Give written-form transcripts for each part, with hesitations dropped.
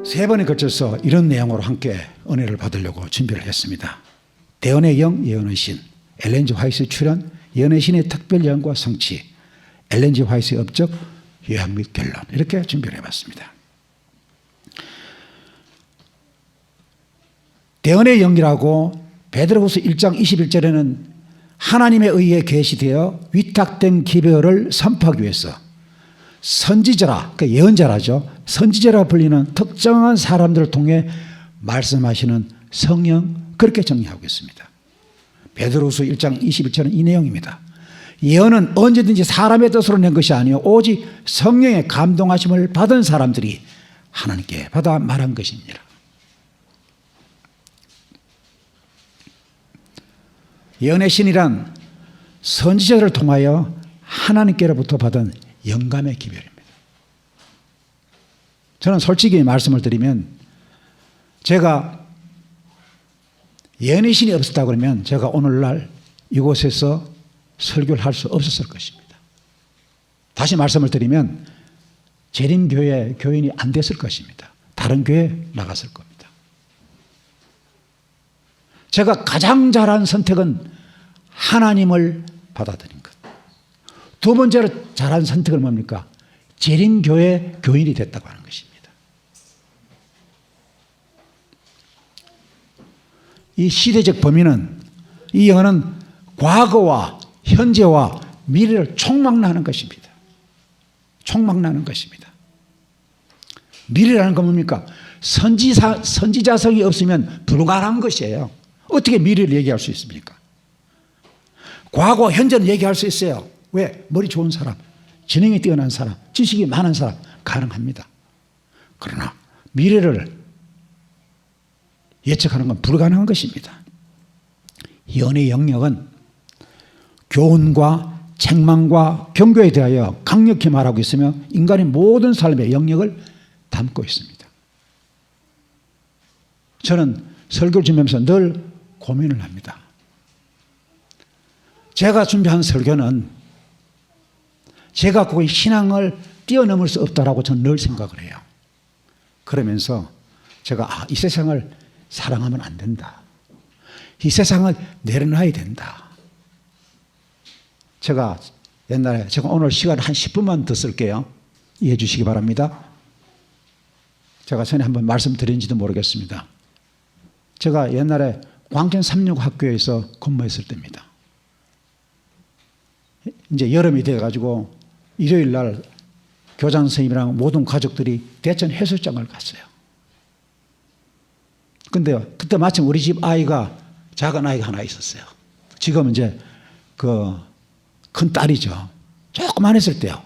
세 번에 걸쳐서 이런 내용으로 함께 은혜를 받으려고 준비를 했습니다. 대언의 영, 예언의 신, 엘렌 G. 화이트 출연, 예언의 신의 특별 예언과 성취, 엘렌 G. 화이트의 업적, 요약 및 결론, 이렇게 준비를 해봤습니다. 대언의 영이라고 베드로후서 1장 21절에는 하나님에 의해 계시되어 위탁된 기별을 선포하기 위해서 선지자라, 그러니까 예언자라죠. 선지자라 불리는 특정한 사람들을 통해 말씀하시는 성령, 그렇게 정리하고 있습니다. 베드로후서 1장 21절은 이 내용입니다. 예언은 언제든지 사람의 뜻으로 낸 것이 아니요 오직 성령의 감동하심을 받은 사람들이 하나님께 받아 말한 것입니다. 예언의 신이란 선지자를 통하여 하나님께로부터 받은 영감의 기별입니다. 저는 솔직히 말씀을 드리면 제가 예언의 신이 없었다 그러면 제가 오늘날 이곳에서 설교를 할 수 없었을 것입니다. 다시 말씀을 드리면 재림교회 교인이 안 됐을 것입니다. 다른 교회에 나갔을 겁니다. 제가 가장 잘한 선택은 하나님을 받아들인 것. 두 번째로 잘한 선택은 뭡니까? 재림교회 교인이 됐다고 하는 것입니다. 이 시대적 범위는, 이 영어는 과거와 현재와 미래를 총망라하는 것입니다. 총망라하는 것입니다. 미래라는 건 뭡니까? 선지자성이 없으면 불가능한 것이에요. 어떻게 미래를 얘기할 수 있습니까? 과거, 현재는 얘기할 수 있어요. 왜? 머리 좋은 사람, 지능이 뛰어난 사람, 지식이 많은 사람 가능합니다. 그러나 미래를 예측하는 건 불가능한 것입니다. 예언의 영역은 교훈과 책망과 경고에 대하여 강력히 말하고 있으며 인간의 모든 삶의 영역을 담고 있습니다. 저는 설교를 준비하면서 늘 고민을 합니다. 제가 준비한 설교는 제가 그 신앙을 뛰어넘을 수 없다라고 저는 늘 생각을 해요. 그러면서 제가 이 세상을 사랑하면 안 된다. 이 세상을 내려놔야 된다. 제가 옛날에, 제가 오늘 시간 한 10분만 더 쓸게요. 이해해 주시기 바랍니다. 제가 전에 한번 말씀드린지도 모르겠습니다. 제가 옛날에 광천 삼육학교에서 근무했을 때입니다. 이제 여름이 돼가지고 일요일 날 교장 선생님이랑 모든 가족들이 대천 해수욕장을 갔어요. 근데 그때 마침 우리 집 아이가, 작은 아이가 하나 있었어요. 지금 이제 큰 딸이죠. 조그만 했을 때요.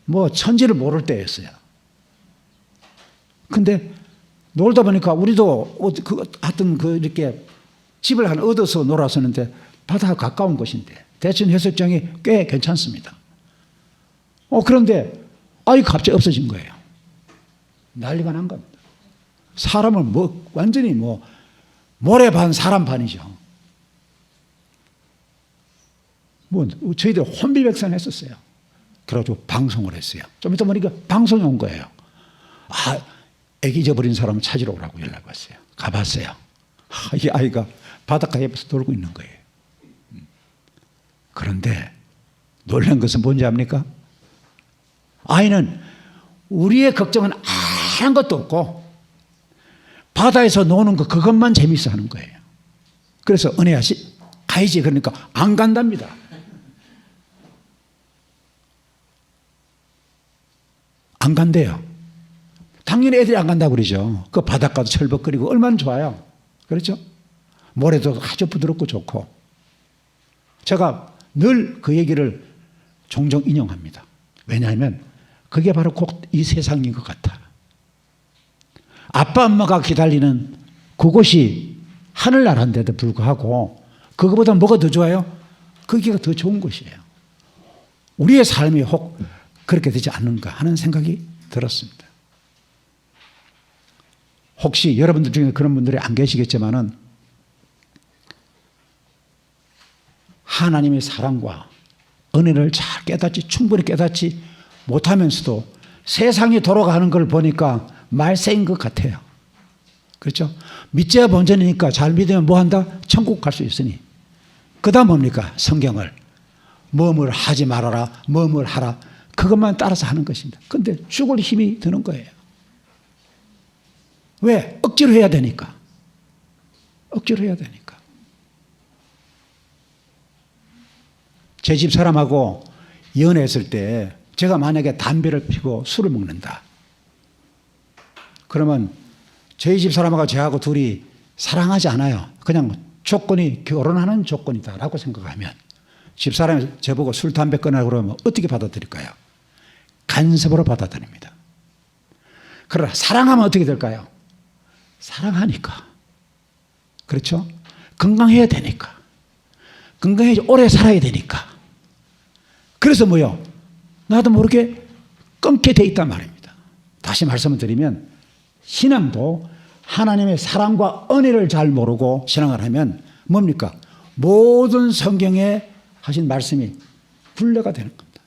뭐 천지를 모를 때였어요. 근데 놀다 보니까 우리도 하여튼 이렇게 집을 하나 얻어서 놀았었는데 바다가 가까운 곳인데 대천 해수욕장이 꽤 괜찮습니다. 그런데 아이가 갑자기 없어진 거예요. 난리가 난 겁니다. 사람을 완전히 모래 반 사람 반이죠. 저희들 혼비백산했었어요. 그래가지고 방송을 했어요. 좀 이따 보니까 방송이 온 거예요. 애기 잊어버린 사람을 찾으러 오라고 연락 왔어요. 가봤어요. 이 아이가 바닷가 옆에서 놀고 있는 거예요. 그런데 놀란 것은 뭔지 압니까? 아이는 우리의 걱정은 아무것도 없고 바다에서 노는 거 그것만 재밌어 하는 거예요. 그래서 은혜야 가야지 그러니까 안 간답니다. 안 간대요. 당연히 애들이 안 간다고 그러죠. 그 바닷가도 철벅거리고 얼마나 좋아요. 그렇죠? 모래도 아주 부드럽고 좋고. 제가 늘 그 얘기를 종종 인용합니다. 왜냐하면 그게 바로 곧 이 세상인 것 같아. 아빠 엄마가 기다리는 그곳이 하늘나라인데도 불구하고 그거보다 뭐가 더 좋아요? 거기가 더 좋은 곳이에요. 우리의 삶이 혹 그렇게 되지 않는가 하는 생각이 들었습니다. 혹시 여러분들 중에 그런 분들이 안 계시겠지만은 하나님의 사랑과 은혜를 잘 충분히 깨닫지 못하면서도 세상이 돌아가는 걸 보니까 말세인 것 같아요. 그렇죠? 믿자야 본전이니까 잘 믿으면 뭐 한다? 천국 갈 수 있으니. 그 다음 뭡니까? 성경을 뭐뭘 하지 말아라, 뭐뭘 하라, 그것만 따라서 하는 것입니다. 그런데 죽을 힘이 드는 거예요. 왜? 억지로 해야 되니까. 억지로 해야 되니까. 제 집 사람하고 연애했을 때 제가 만약에 담배를 피고 술을 먹는다. 그러면 저희 집 사람하고 저하고 둘이 사랑하지 않아요. 그냥 조건이 결혼하는 조건이다라고 생각하면 집사람이 저보고 술, 담배 끊으라고 그러면 어떻게 받아들일까요? 간섭으로 받아들입니다. 그러나 사랑하면 어떻게 될까요? 사랑하니까. 그렇죠? 건강해야 되니까. 건강해야 오래 살아야 되니까. 그래서 뭐요? 나도 모르게 끊게 돼 있단 말입니다. 다시 말씀을 드리면 신앙도 하나님의 사랑과 은혜를 잘 모르고 신앙을 하면 뭡니까? 모든 성경에 하신 말씀이 굴레가 되는 겁니다.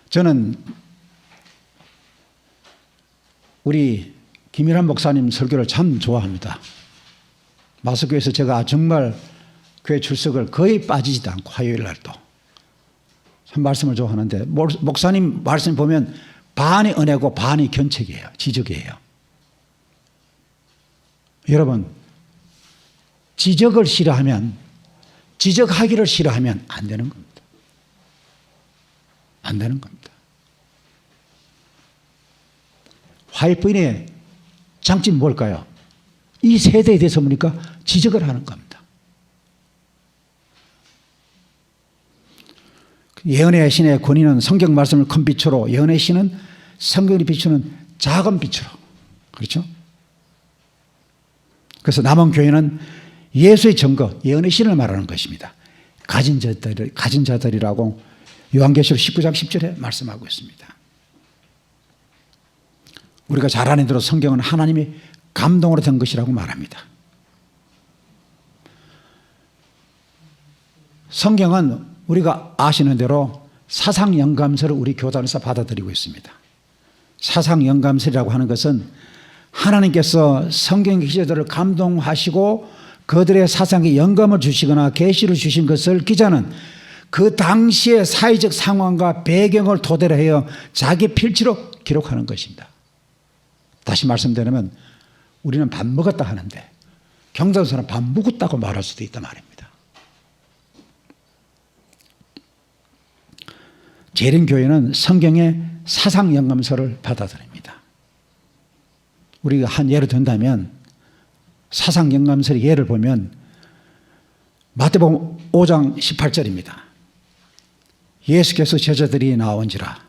저는 우리 김일환 목사님 설교를 참 좋아합니다. 마스교에서 제가 정말 교회 출석을 거의 빠지지도 않고 화요일 날도 참 말씀을 좋아하는데 목사님 말씀 보면 반이 은혜고 반이 견책이에요. 지적이에요. 여러분 지적을 싫어하면 지적하기를 싫어하면 안 되는 겁니다. 안 되는 겁니다. 화이트인의 장점이 뭘까요? 이 세대에 대해서 보니까 지적을 하는 겁니다. 예언의 신의 권위는 성경 말씀을 큰 빛으로, 예언의 신은 성경이 비추는 작은 빛으로. 그렇죠? 그래서 남은 교회는 예수의 증거, 예언의 신을 말하는 것입니다. 가진 자들이라고 요한계시록 19장 10절에 말씀하고 있습니다. 우리가 잘 아는 대로 성경은 하나님이 감동으로 된 것이라고 말합니다. 성경은 우리가 아시는 대로 사상영감서를 우리 교단에서 받아들이고 있습니다. 사상영감서라고 하는 것은 하나님께서 성경 기자들을 감동하시고 그들의 사상에 영감을 주시거나 계시를 주신 것을 기자는 그 당시의 사회적 상황과 배경을 토대로 하여 자기 필지로 기록하는 것입니다. 다시 말씀드리면 우리는 밥 먹었다 하는데 경상도 사람 밥 묵었다고 말할 수도 있단 말입니다. 재림교회는 성경의 사상영감서를 받아들입니다. 우리가 한 예를 든다면 사상영감서의 예를 보면 마태복음 5장 18절입니다. 예수께서 제자들이 나온지라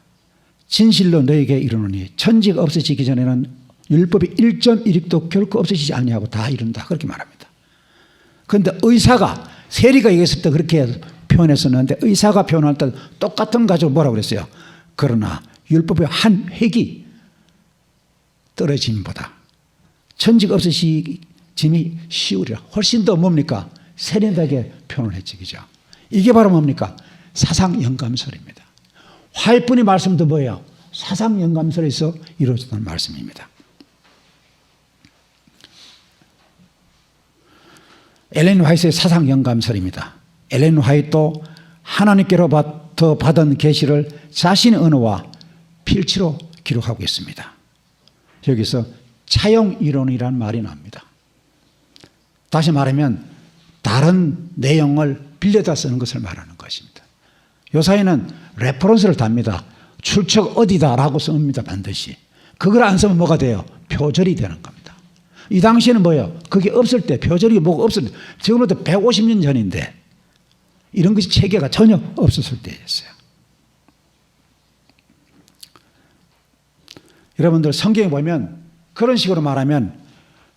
진실로 너에게 이르노니 천지가 없어지기 전에는 율법이 1.1획도 결코 없어지지 아니하고 다 이룬다. 그렇게 말합니다. 그런데 의사가 세리가 얘기했을 때 그렇게 표현했었는데 의사가 표현할 때 똑같은 가지고 뭐라고 그랬어요? 그러나 율법의 한 획이 떨어짐보다 천지가 없어짐이 쉬우리라. 훨씬 더 뭡니까? 세련되게 표현을 했지. 그죠? 이게 바로 뭡니까? 사상영감설입니다. 화이트분의 말씀도 뭐예요? 사상영감설에서 이루어졌다는 말씀입니다. 엘렌 화이트의 사상영감설입니다. 엘렌 화이트도 하나님께로부터 받은 계시를 자신의 언어와 필치로 기록하고 있습니다. 여기서 차용이론이라는 말이 나옵니다. 다시 말하면 다른 내용을 빌려다 쓰는 것을 말하는 것입니다. 요사이는 레퍼런스를 답니다. 출처가 어디다라고 씁니다. 반드시. 그걸 안 쓰면 뭐가 돼요? 표절이 되는 겁니다. 이 당시에는 뭐예요? 그게 없을 때, 표절이 뭐가 없을 때, 지금부터 150년 전인데 이런 것이 체계가 전혀 없었을 때였어요. 여러분들 성경에 보면 그런 식으로 말하면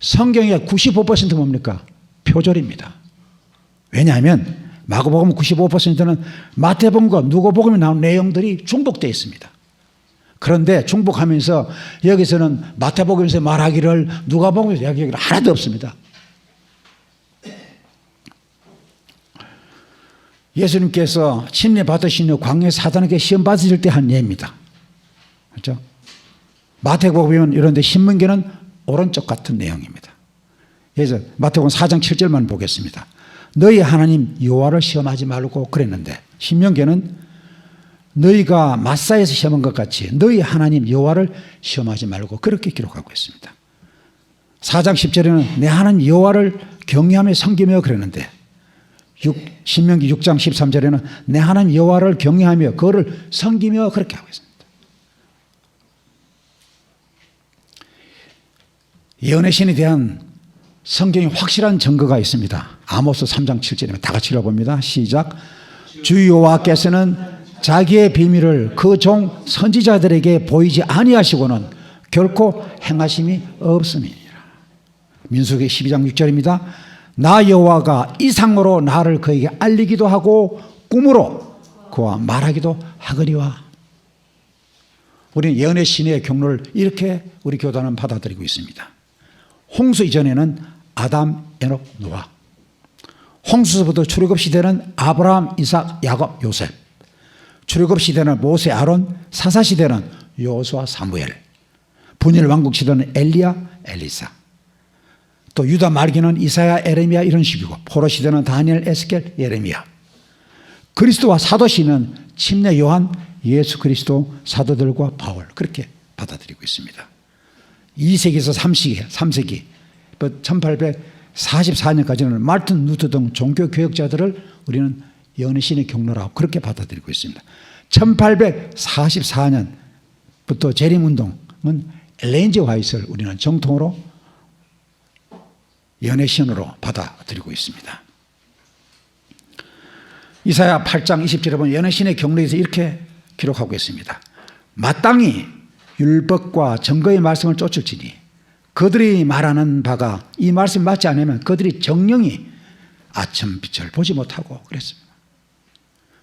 성경의 95% 뭡니까? 표절입니다. 왜냐하면 마가복음 95%는 마태복음과 누가복음에 나온 내용들이 중복되어 있습니다. 그런데 중복하면서 여기서는 마태복음에서 말하기를 누가복음에서 이야기하기를 하나도 없습니다. 예수님께서 침례 받으신 후 광야에 사단에게 시험 받으실 때 한 예입니다. 그렇죠? 마태복음 이런 데 신문기는 오른쪽 같은 내용입니다. 그래서 마태복음 4장 7절만 보겠습니다. 너희 하나님 여호와를 시험하지 말고 그랬는데, 신명기는 너희가 마사에서 시험한 것 같이 너희 하나님 여호와를 시험하지 말고 그렇게 기록하고 있습니다. 4장 10절에는 내 하나님 여호와를 경외하며 섬기며 그랬는데, 신명기 6장 13절에는 내 하나님 여호와를 경외하며 그를 섬기며 그렇게 하고 있습니다. 예언의 신에 대한 성경에 확실한 증거가 있습니다. 아모스 3장 7절입니다. 다 같이 읽어봅니다. 시작. 주 여호와께서는 자기의 비밀을 그 종 선지자들에게 보이지 아니하시고는 결코 행하심이 없음이니라. 민수기 12장 6절입니다. 나 여호와가 이상으로 나를 그에게 알리기도 하고 꿈으로 그와 말하기도 하거니와. 우리는 예언의 신의 경로를 이렇게 우리 교단은 받아들이고 있습니다. 홍수 이전에는 아담, 에녹, 노아, 홍수서부터 출애굽 시대는 아브라함, 이삭, 야곱, 요셉, 출애굽 시대는 모세, 아론, 사사 시대는 여호수아, 사무엘, 분열 왕국 시대는 엘리야, 엘리사, 또 유다 말기는 이사야, 에레미야 이런 식이고, 포로 시대는 다니엘, 에스겔, 예레미야, 그리스도와 사도 시는 침례 요한, 예수 그리스도, 사도들과 바울, 그렇게 받아들이고 있습니다. 2세기에서 3세기 1844년까지는 마르틴 루터 등 종교 교역자들을 우리는 예언의 신의 경로라고 그렇게 받아들이고 있습니다. 1844년부터 재림운동은 엘렌 G. 화이트를 우리는 정통으로 예언의 신으로 받아들이고 있습니다. 이사야 8장 20절에 보면 예언의 신의 경로에서 이렇게 기록하고 있습니다. 마땅히 율법과 증거의 말씀을 쫓을지니 그들이 말하는 바가 이 말씀 맞지 않으면 그들이 정령이 아침 빛을 보지 못하고 그랬습니다.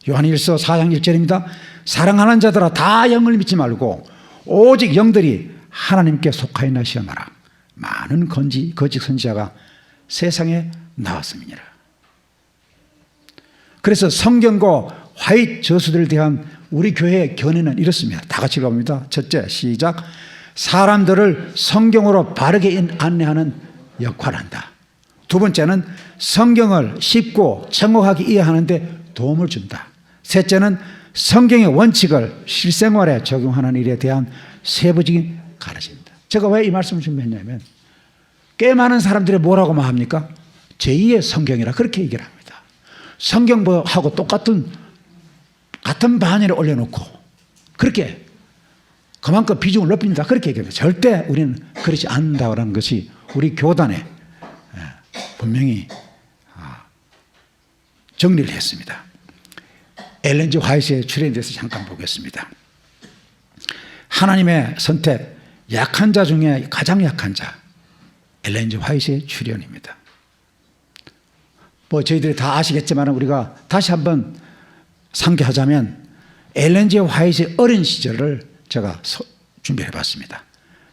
요한일서 4장 1절입니다. 사랑하는 자들아 다 영을 믿지 말고 오직 영들이 하나님께 속하였나 시험하라. 많은 거짓 선지자가 세상에 나왔음이니라. 그래서 성경과 화이트 저수들에 대한 우리 교회의 견해는 이렇습니다. 다 같이 읽어봅니다. 첫째, 시작. 사람들을 성경으로 바르게 안내하는 역할을 한다. 두 번째는 성경을 쉽고 정확하게 이해하는 데 도움을 준다. 셋째는 성경의 원칙을 실생활에 적용하는 일에 대한 세부적인 가르침입니다. 제가 왜 이 말씀을 준비했냐면, 꽤 많은 사람들이 뭐라고 말합니까? 제2의 성경이라 그렇게 얘기를 합니다. 성경하고 같은 반열에 올려놓고 그렇게 그만큼 비중을 높입니다. 그렇게 얘기합니다. 절대 우리는 그렇지 않는다는 것이 우리 교단에 분명히 정리를 했습니다. 엘렌 G. 화이트의 출연에 대해서 잠깐 보겠습니다. 하나님의 선택, 약한 자 중에 가장 약한 자, 엘렌 G. 화이트의 출연입니다. 저희들이 다 아시겠지만 우리가 다시 한번 상기하자면 엘렌 G. 화이트의 어린 시절을 제가 준비해 봤습니다.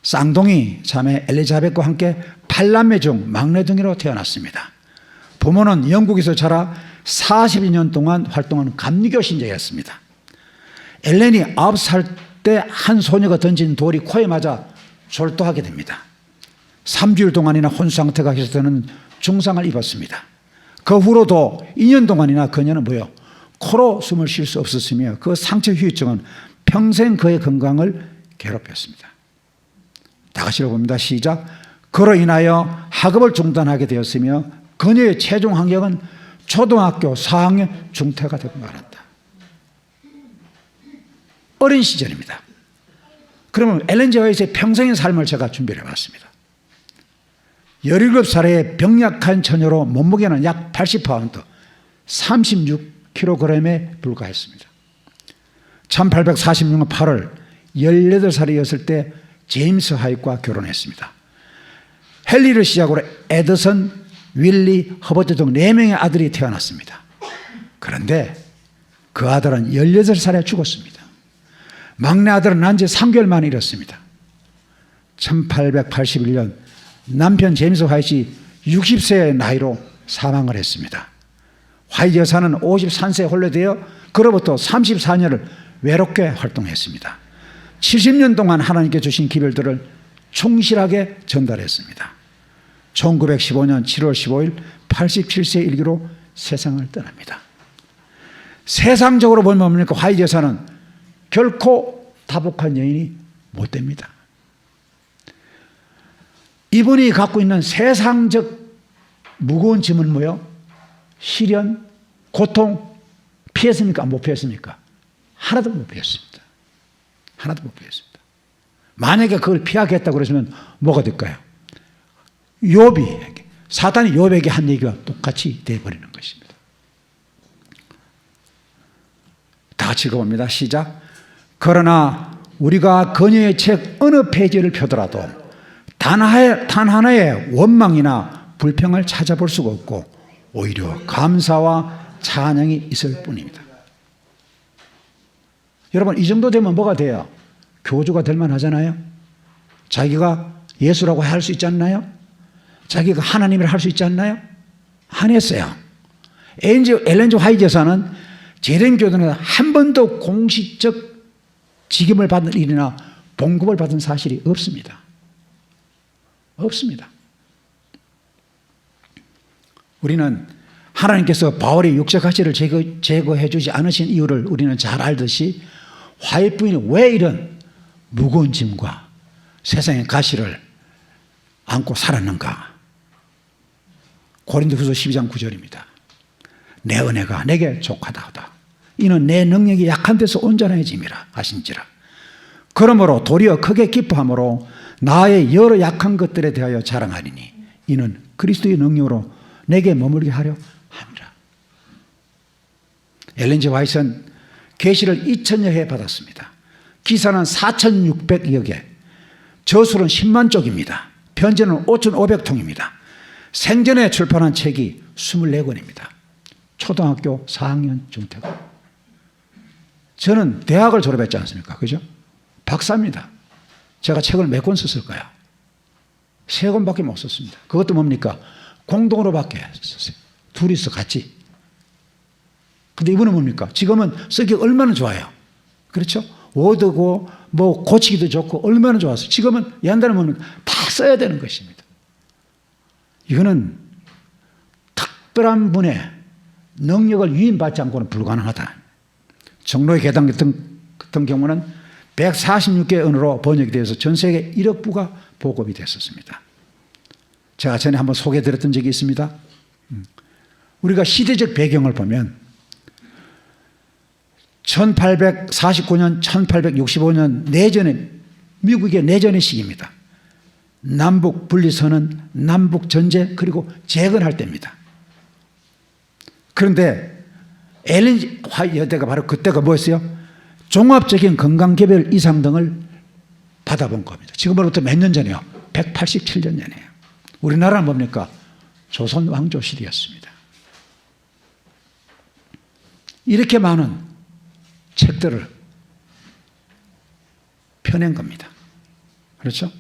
쌍둥이 자매 엘리자벳과 함께 8남매 중 막내둥이로 태어났습니다. 부모는 영국에서 자라 42년 동안 활동한 감리교 신자였습니다. 엘렌이 9살 때 한 소녀가 던진 돌이 코에 맞아 졸도하게 됩니다. 3주일 동안이나 혼수 상태가 계속되는 중상을 입었습니다. 그 후로도 2년 동안이나 그녀는 코로 숨을 쉴 수 없었으며 그 상처 후유증은 평생 그의 건강을 괴롭혔습니다. 다 같이 읽어봅니다. 시작. 그로 인하여 학업을 중단하게 되었으며 그녀의 최종 학력은 초등학교 4학년 중퇴가 되고 말았다. 어린 시절입니다. 그러면 엘렌 G. 화이트의 평생의 삶을 제가 준비해 봤습니다. 17살의 병약한 처녀로 몸무게는 약 80파운드, 36kg에 불과했습니다. 1846년 8월 18살이었을 때 제임스 화이트와 결혼했습니다. 헨리를 시작으로 에드슨, 윌리, 허버트 등 4명의 아들이 태어났습니다. 그런데 그 아들은 18살에 죽었습니다. 막내 아들은 난 지 3개월 만에 잃었습니다. 1881년 남편 제임스 화이트가 60세의 나이로 사망을 했습니다. 화이트 여사는 53세에 혼례되어 그로부터 34년을 외롭게 활동했습니다. 70년 동안 하나님께 주신 기별들을 충실하게 전달했습니다. 1915년 7월 15일 87세 일기로 세상을 떠납니다. 세상적으로 보면 뭡니까? 화이트 여사는 결코 다복한 여인이 못 됩니다. 이분이 갖고 있는 세상적 무거운 짐은 뭐요? 시련, 고통 피했습니까? 못 피했습니까? 하나도 못 피했습니다. 하나도 못 피했습니다. 만약에 그걸 피하겠다고 그러시면 뭐가 될까요? 욥이, 사단이 욥에게 한 얘기가 똑같이 되어버리는 것입니다. 다 같이 읽어봅니다. 시작. 그러나 우리가 그녀의 책 어느 페이지를 펴더라도 단 하나의 원망이나 불평을 찾아볼 수가 없고 오히려 감사와 찬양이 있을 뿐입니다. 여러분, 이 정도 되면 뭐가 돼요? 교주가 될 만하잖아요. 자기가 예수라고 할 수 있지 않나요? 자기가 하나님이라 할 수 있지 않나요? 안 했어요. 엘렌 G. 화이트 여사는 재림교단에서 한 번도 공식적 직임을 받는 일이나 봉급을 받은 사실이 없습니다. 없습니다. 우리는 하나님께서 바울의 육적 가치를 제거해 주지 않으신 이유를 우리는 잘 알듯이 화이트 부인이 왜 이런 무거운 짐과 세상의 가시를 안고 살았는가? 고린도후서 12장 9절입니다. 내 은혜가 내게 족하다. 이는 내 능력이 약한 데서 온전해짐이라 하신지라. 그러므로 도리어 크게 기뻐함으로 나의 여러 약한 것들에 대하여 자랑하리니 이는 그리스도의 능력으로 내게 머물게 하려 함이라. 엘렌 G. 화이트는 계시를 2000여 회 받았습니다. 기사는 4600여 개, 저술은 10만 쪽입니다. 편지는 5500통입니다. 생전에 출판한 책이 24권입니다. 초등학교 4학년 중퇴고. 저는 대학을 졸업했지 않습니까? 그죠? 박사입니다. 제가 책을 몇 권 썼을까요? 3권밖에 못 썼습니다. 그것도 뭡니까? 공동으로밖에 썼어요. 둘이서 같이. 근데 이분은 뭡니까? 지금은 쓰기 얼마나 좋아요. 그렇죠? 워드고 뭐 고치기도 좋고 얼마나 좋았어요. 지금은 옛날에 뭡니까? 다 써야 되는 것입니다. 이거는 특별한 분의 능력을 위임받지 않고는 불가능하다. 정로의 계단 같은 경우는 146개 언어로 번역이 되어서 전 세계 1억 부가 보급이 됐었습니다. 제가 전에 한번 소개해드렸던 적이 있습니다. 우리가 시대적 배경을 보면 1849년, 1865년 내전에, 미국의 내전의 시기입니다. 남북 분리선언, 남북 전쟁, 그리고 재건할 때입니다. 그런데 엘렌 화이트 여대가 바로 그때가 뭐였어요? 종합적인 건강개별 이상 등을 받아본 겁니다. 지금으로부터 몇 년 전이요? 187년 전이에요. 우리나라는 뭡니까? 조선 왕조 시대였습니다. 이렇게 많은 책들을 펴낸 겁니다. 그렇죠?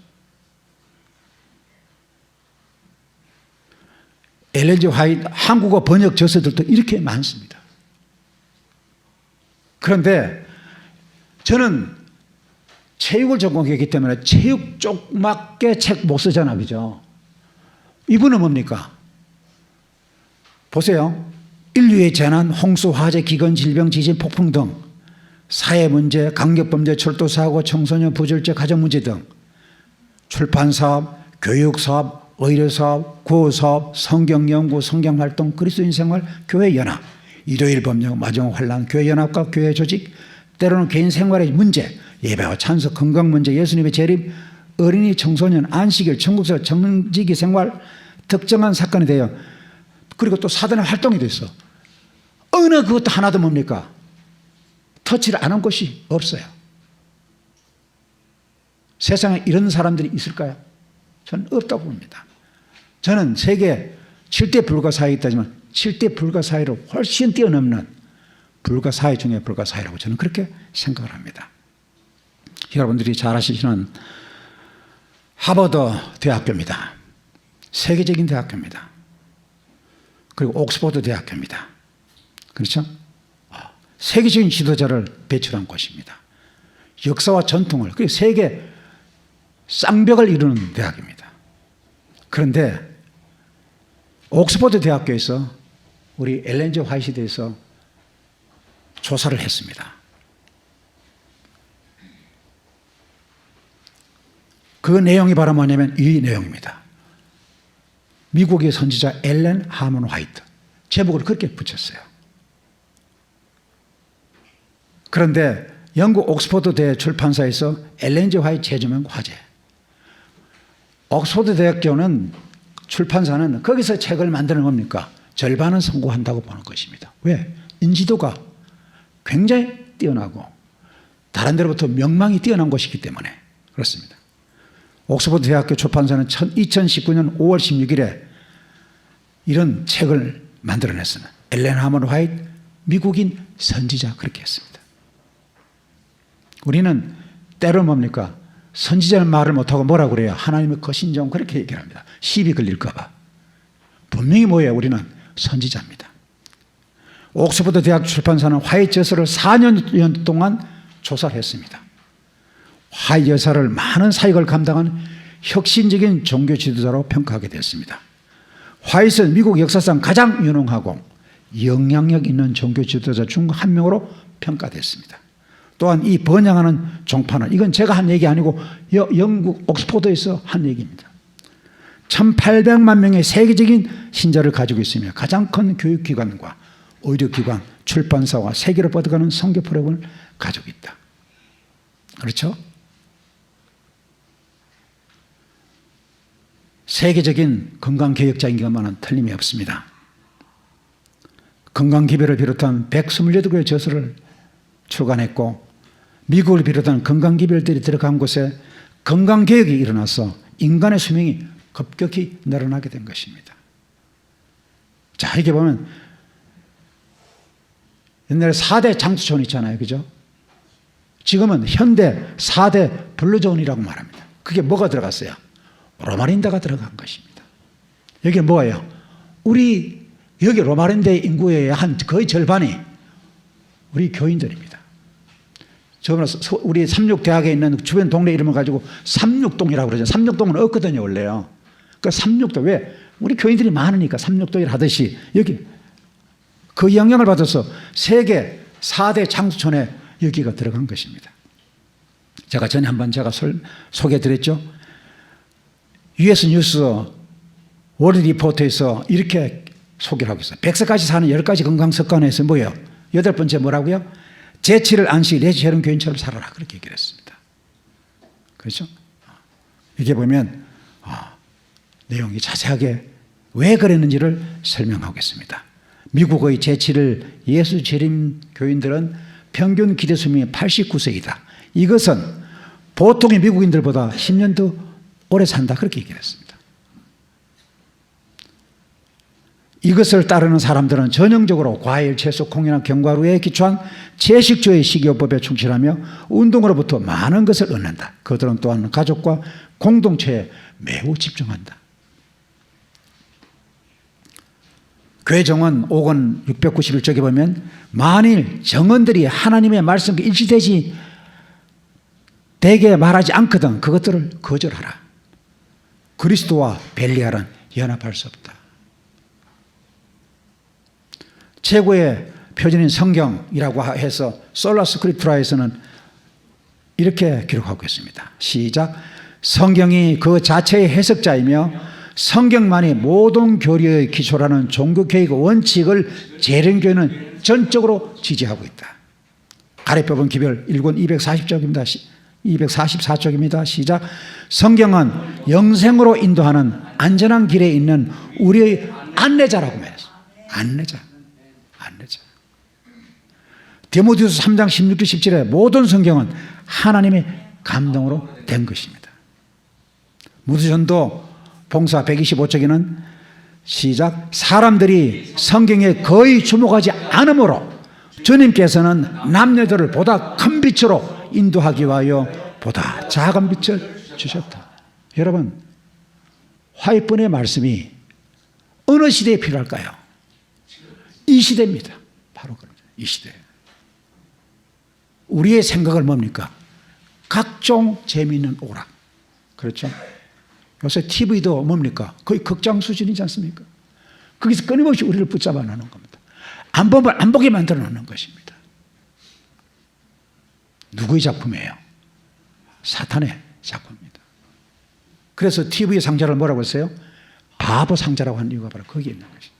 엘렌 G. 화이트 한국어 번역 저서들도 이렇게 많습니다. 그런데 저는 체육을 전공했기 때문에 체육 쪽밖에 책 못 쓰잖아, 그죠? 이분은 뭡니까? 보세요. 인류의 재난, 홍수, 화재, 기근, 질병, 지진, 폭풍 등 사회 문제, 강력범죄, 철도사고, 청소년 부절제, 가정문제 등 출판사업, 교육사업, 의료사업, 구호사업, 성경연구, 성경활동, 그리스도인 생활, 교회연합, 일요일 법령, 마지막 환란, 교회연합과 교회 조직, 때로는 개인 생활의 문제, 예배와 찬석, 건강 문제, 예수님의 재림, 어린이, 청소년, 안식일, 천국사, 정직이 생활, 특정한 사건에 대하여, 그리고 또 사단의 활동이 됐어. 어느 그것도 하나도 뭡니까? 터치를 안 한 것이 없어요. 세상에 이런 사람들이 있을까요? 저는 없다고 봅니다. 저는 세계 7대 불가사에 있다지만 7대 불가사의로 훨씬 뛰어넘는 불가사의 중에 불가사의라고 저는 그렇게 생각을 합니다. 여러분들이 잘 아시는 하버드 대학교입니다. 세계적인 대학교입니다. 그리고 옥스퍼드 대학교입니다. 그렇죠? 세계적인 지도자를 배출한 곳입니다. 역사와 전통을, 그 세계 쌍벽을 이루는 대학입니다. 그런데 옥스퍼드 대학교에서 우리 엘렌 G 화이트에 대해서 조사를 했습니다. 그 내용이 바로 뭐냐면 이 내용입니다. 미국의 선지자 엘렌 하먼 화이트, 제목을 그렇게 붙였어요. 그런데 영국 옥스퍼드 대 출판사에서 엘렌 G 화이트 재조명 화제. 옥스퍼드 대학교는 출판사는 거기서 책을 만드는 겁니까? 절반은 성공한다고 보는 것입니다. 왜? 인지도가 굉장히 뛰어나고 다른 데로부터 명망이 뛰어난 곳이기 때문에 그렇습니다. 옥스퍼드 대학교 출판사는 2019년 5월 16일에 이런 책을 만들어냈으나 엘렌 하먼 화이트 미국인 선지자 그렇게 했습니다. 우리는 때로 뭡니까? 선지자는 말을 못하고 뭐라고 그래요? 하나님의 거신종 그렇게 얘기를 합니다. 시비 걸릴까 봐. 분명히 뭐예요? 우리는 선지자입니다. 옥스퍼드 대학 출판사는 화이트 여사를 4년 동안 조사를 했습니다. 화이트 여사를 많은 사역을 감당한 혁신적인 종교 지도자로 평가하게 됐습니다. 화이트는 미국 역사상 가장 유능하고 영향력 있는 종교 지도자 중 한 명으로 평가됐습니다. 또한 이 번영하는 종파는, 이건 제가 한 얘기 아니고 영국 옥스퍼드에서 한 얘기입니다. 1800만 명의 세계적인 신자를 가지고 있으며 가장 큰 교육기관과 의료기관, 출판사와 세계로 뻗어가는 선교 프로그램을 가지고 있다. 그렇죠? 세계적인 건강개혁자인 것만은 틀림이 없습니다. 건강기별을 비롯한 128개의 저서를 출간했고 미국을 비롯한 건강기별들이 들어간 곳에 건강개혁이 일어나서 인간의 수명이 급격히 늘어나게 된 것입니다. 자, 이게 보면 옛날에 4대 장수촌 있잖아요. 그죠? 지금은 현대 4대 블루존이라고 말합니다. 그게 뭐가 들어갔어요? 로마린다가 들어간 것입니다. 여기 뭐예요? 여기 로마린다 인구의 거의 절반이 우리 교인들입니다. 우리 삼육대학에 있는 주변 동네 이름을 가지고 삼육동이라고 그러죠. 삼육동은 없거든요, 원래요. 그 삼육동, 왜? 우리 교인들이 많으니까 삼육동이라 하듯이 여기 그 영향을 받아서 세계 4대 장수촌에 여기가 들어간 것입니다. 제가 전에 한번 소개해 드렸죠. US 뉴스 월드 리포트에서 이렇게 소개를 하고 있어요. 100세까지 사는 10가지 건강 습관에서 뭐예요? 8번째 뭐라고요? 제7을 안식 내지혈은 교인처럼 살아라. 그렇게 얘기를 했습니다. 그렇죠? 이게 보면 내용이 자세하게 왜 그랬는지를 설명하고 있습니다. 미국의 제7을 예수 재림 교인들은 평균 기대 수명이 89세이다. 이것은 보통의 미국인들보다 10년 더 오래 산다. 그렇게 얘기를 했습니다. 이것을 따르는 사람들은 전형적으로 과일, 채소, 콩이나 견과류에 기초한 채식주의 식이요법에 충실하며 운동으로부터 많은 것을 얻는다. 그들은 또한 가족과 공동체에 매우 집중한다. 괴정원 5권 691쪽에 보면 만일 정언들이 하나님의 말씀과 일치되지 되게 말하지 않거든 그것들을 거절하라. 그리스도와 벨리알은 연합할 수 없다. 최고의 표준인 성경이라고 해서 솔라 스크립투라에서는 이렇게 기록하고 있습니다. 시작. 성경이 그 자체의 해석자이며 성경만이 모든 교리의 기초라는 종교개혁 원칙을 재림교회는 전적으로 지지하고 있다. 가래법은 기별 1권 240쪽입니다. 244쪽입니다. 시작. 성경은 영생으로 인도하는 안전한 길에 있는 우리의 안내자라고 말했어요. 안내자. 디모데후서 3장 16절 17에 모든 성경은 하나님의 감동으로 된 것입니다. 무드전도 봉사 125쪽에는 시작. 사람들이 성경에 거의 주목하지 않으므로 주님께서는 남녀들을 보다 큰 빛으로 인도하기 위하여 보다 작은 빛을 주셨다. 여러분, 화이트번의 말씀이 어느 시대에 필요할까요? 이 시대입니다. 바로 이 시대에. 우리의 생각을 뭡니까? 각종 재미있는 오락. 그렇죠? 요새 TV도 뭡니까? 거의 극장 수준이지 않습니까? 거기서 끊임없이 우리를 붙잡아 놓는 겁니다. 안 보면 안 보게 만들어 놓는 것입니다. 누구의 작품이에요? 사탄의 작품입니다. 그래서 TV의 상자를 뭐라고 했어요? 바보 상자라고 하는 이유가 바로 거기에 있는 것입니다.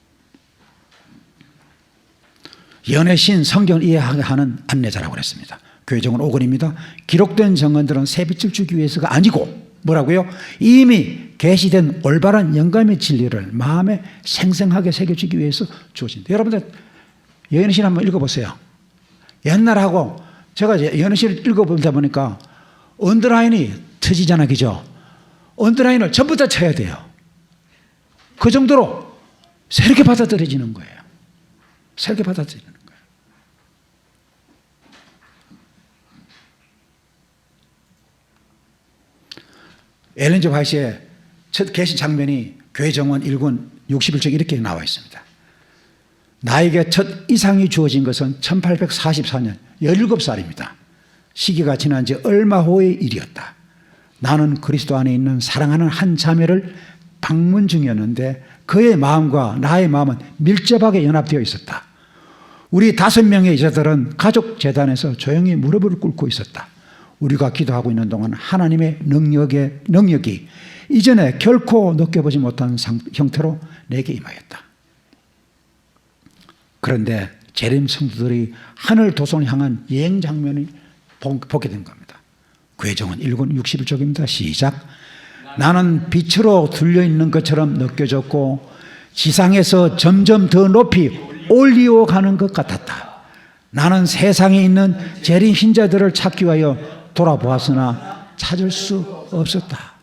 연애신 성경을 이해하게 하는 안내자라고 그랬습니다. 교회 정원 5권입니다. 기록된 정언들은 새빛을 주기 위해서가 아니고 뭐라고요? 이미 계시된 올바른 영감의 진리를 마음에 생생하게 새겨주기 위해서 주어진다. 여러분들 연애신 한번 읽어보세요. 옛날하고 제가 연애신을 읽어보다 보니까 언더라인이 터지잖아, 그죠? 언더라인을 전부 다 쳐야 돼요. 그 정도로 새롭게 받아들여지는 거예요. 새롭게 받아들이는 거예요. 엘렌 G. 화이트의 첫 계시 장면이 교회 정원 1권 61쪽에 이렇게 나와 있습니다. 나에게 첫 이상이 주어진 것은 1844년 17살입니다. 시기가 지난 지 얼마 후의 일이었다. 나는 그리스도 안에 있는 사랑하는 한 자매를 방문 중이었는데 그의 마음과 나의 마음은 밀접하게 연합되어 있었다. 우리 5명의 여자들은 가족 재단에서 조용히 무릎을 꿇고 있었다. 우리가 기도하고 있는 동안 하나님의 능력이 이전에 결코 느껴보지 못한 형태로 내게 임하였다. 그런데 재림 성도들이 하늘 도성을 향한 여행 장면을 보게 된 겁니다. 교회 정원 1권 61쪽입니다. 시작. 나는 빛으로 둘려있는 것처럼 느껴졌고 지상에서 점점 더 높이 올리어가는 것 같았다. 나는 세상에 있는 재림 신자들을 찾기 위하여 돌아보았으나 찾을 수 없었다.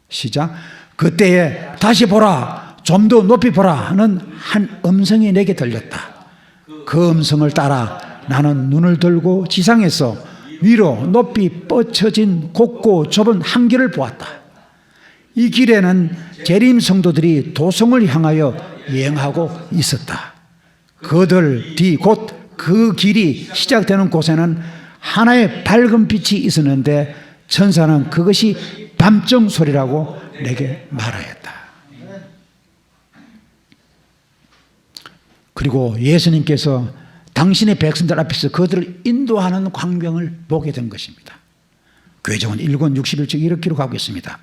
시작. 그때에 다시 보라, 좀 더 높이 보라 하는 한 음성이 내게 들렸다. 그 음성을 따라 나는 눈을 들고 지상에서 위로 높이 뻗쳐진 곱고 좁은 한 길을 보았다. 이 길에는 재림 성도들이 도성을 향하여 여행하고 있었다. 그들 뒤 곧 그 길이 시작되는 곳에는 하나의 밝은 빛이 있었는데 천사는 그것이 밤정 소리라고 내게 말하였다. 그리고 예수님께서 당신의 백성들 앞에서 그들을 인도하는 광경을 보게 된 것입니다. 교회 정원 1권 61쪽 이렇게 기록하고 있습니다.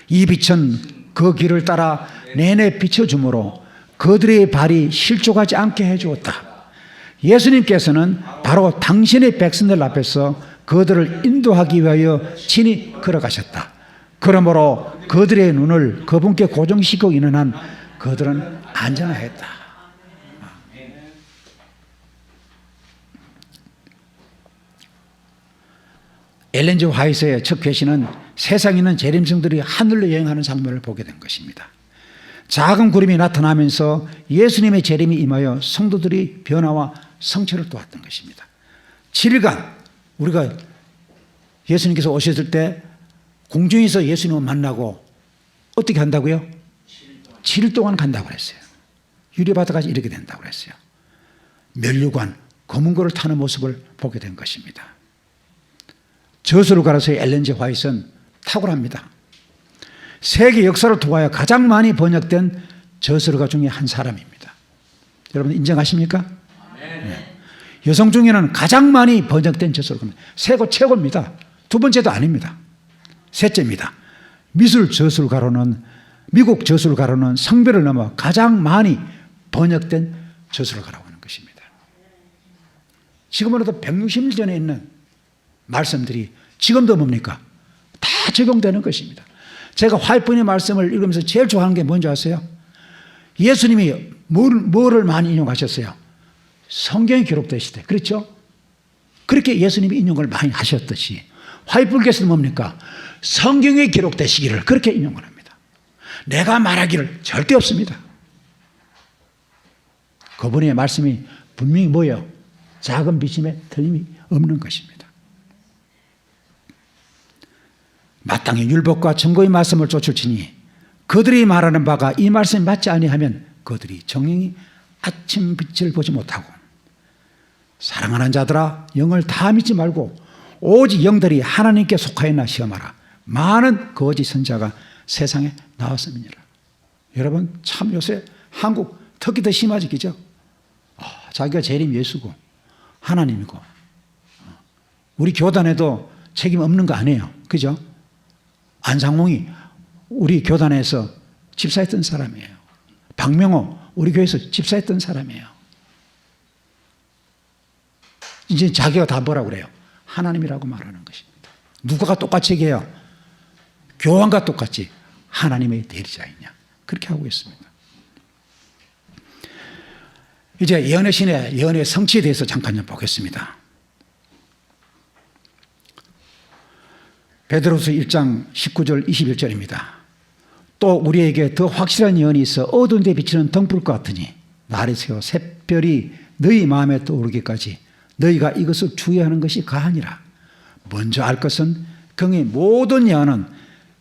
이 빛은 그 길을 따라 내내 비춰주므로 그들의 발이 실족하지 않게 해주었다. 예수님께서는 바로 당신의 백성들 앞에서 그들을 인도하기 위하여 친히 걸어가셨다. 그러므로 그들의 눈을 그분께 고정시키고 있는 한 그들은 안전하였다. 엘렌 G. 화이트의 첫 계시는 세상에 있는 재림성들이 하늘로 여행하는 장면을 보게 된 것입니다. 작은 구름이 나타나면서 예수님의 재림이 임하여 성도들이 변화와 성취를 도왔던 것입니다. 7일간 우리가 예수님께서 오셨을 때 공중에서 예수님을 만나고 어떻게 한다고요? 7일 동안 간다고 그랬어요. 유리바다까지 이렇게 된다고 그랬어요. 면류관, 검은 고를 타는 모습을 보게 된 것입니다. 저술가로서의 엘렌 G. 화이트는 탁월합니다. 세계 역사를 통하여 가장 많이 번역된 저술가 중에 한 사람입니다. 여러분 인정하십니까? 네. 여성 중에는 가장 많이 번역된 저술가입니다. 최고입니다. 두 번째도 아닙니다. 셋째입니다. 미국 저술가로는 성별을 넘어 가장 많이 번역된 저술가라고 하는 것입니다. 지금으로도 160년 전에 있는 말씀들이 지금도 뭡니까? 다 적용되는 것입니다. 제가 화이트분의 말씀을 읽으면서 제일 좋아하는 게 뭔지 아세요? 예수님이 뭐를 많이 인용하셨어요? 성경에 기록되시대. 그렇죠? 그렇게 예수님이 인용을 많이 하셨듯이 화이트분께서는 뭡니까? 성경에 기록되시기를 그렇게 인용을 합니다. 내가 말하기를 절대 없습니다. 그분의 말씀이 분명히 뭐예요? 작은 비침에 틀림이 없는 것입니다. 마땅히 율법과 증거의 말씀을 쫓을지니 그들이 말하는 바가 이 말씀이 맞지 아니하면 그들이 정령이 아침 빛을 보지 못하고 사랑하는 자들아 영을 다 믿지 말고 오직 영들이 하나님께 속하였나 시험하라. 많은 거짓 선지자가 세상에 나왔음이니라. 여러분 참 요새 한국 특히 더 심해지죠. 자기가 재림 예수고 하나님이고 우리 교단에도 책임 없는 거 아니에요. 그죠? 안상홍이 우리 교단에서 집사했던 사람이에요. 박명호 우리 교회에서 집사했던 사람이에요. 이제 자기가 다 뭐라고 그래요? 하나님이라고 말하는 것입니다. 누가가 똑같이 얘기해요? 교황과 똑같이 하나님의 대리자이냐. 그렇게 하고 있습니다. 이제 예언의 신의 예언의 성취에 대해서 잠깐 좀 보겠습니다. 베드로서 1장 19절 21절입니다. 또 우리에게 더 확실한 예언이 있어 어두운 데 비치는 등불과 같으니 날이 새어 샛별이 너희 마음에 떠오르기까지 너희가 이것을 주의하는 것이 가하니라. 먼저 알 것은 경의 모든 예언은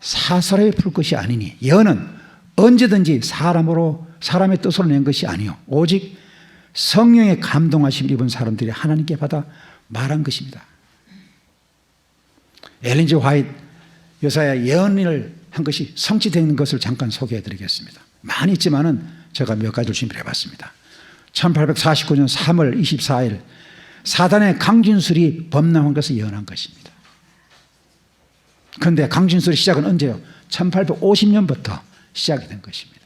사사로이 풀 것이 아니니 예언은 언제든지 사람의 뜻으로 낸 것이 아니요 오직 성령의 감동하심을 입은 사람들이 하나님께 받아 말한 것입니다. 엘린 G. 화이트 여사의 예언을 한 것이 성취되는 것을 잠깐 소개해 드리겠습니다. 많이 있지만은 제가 몇 가지를 준비해 봤습니다. 1849년 3월 24일 사단의 강진술이 범람한 것을 예언한 것입니다. 그런데 강진술의 시작은 언제요? 1850년부터 시작이 된 것입니다.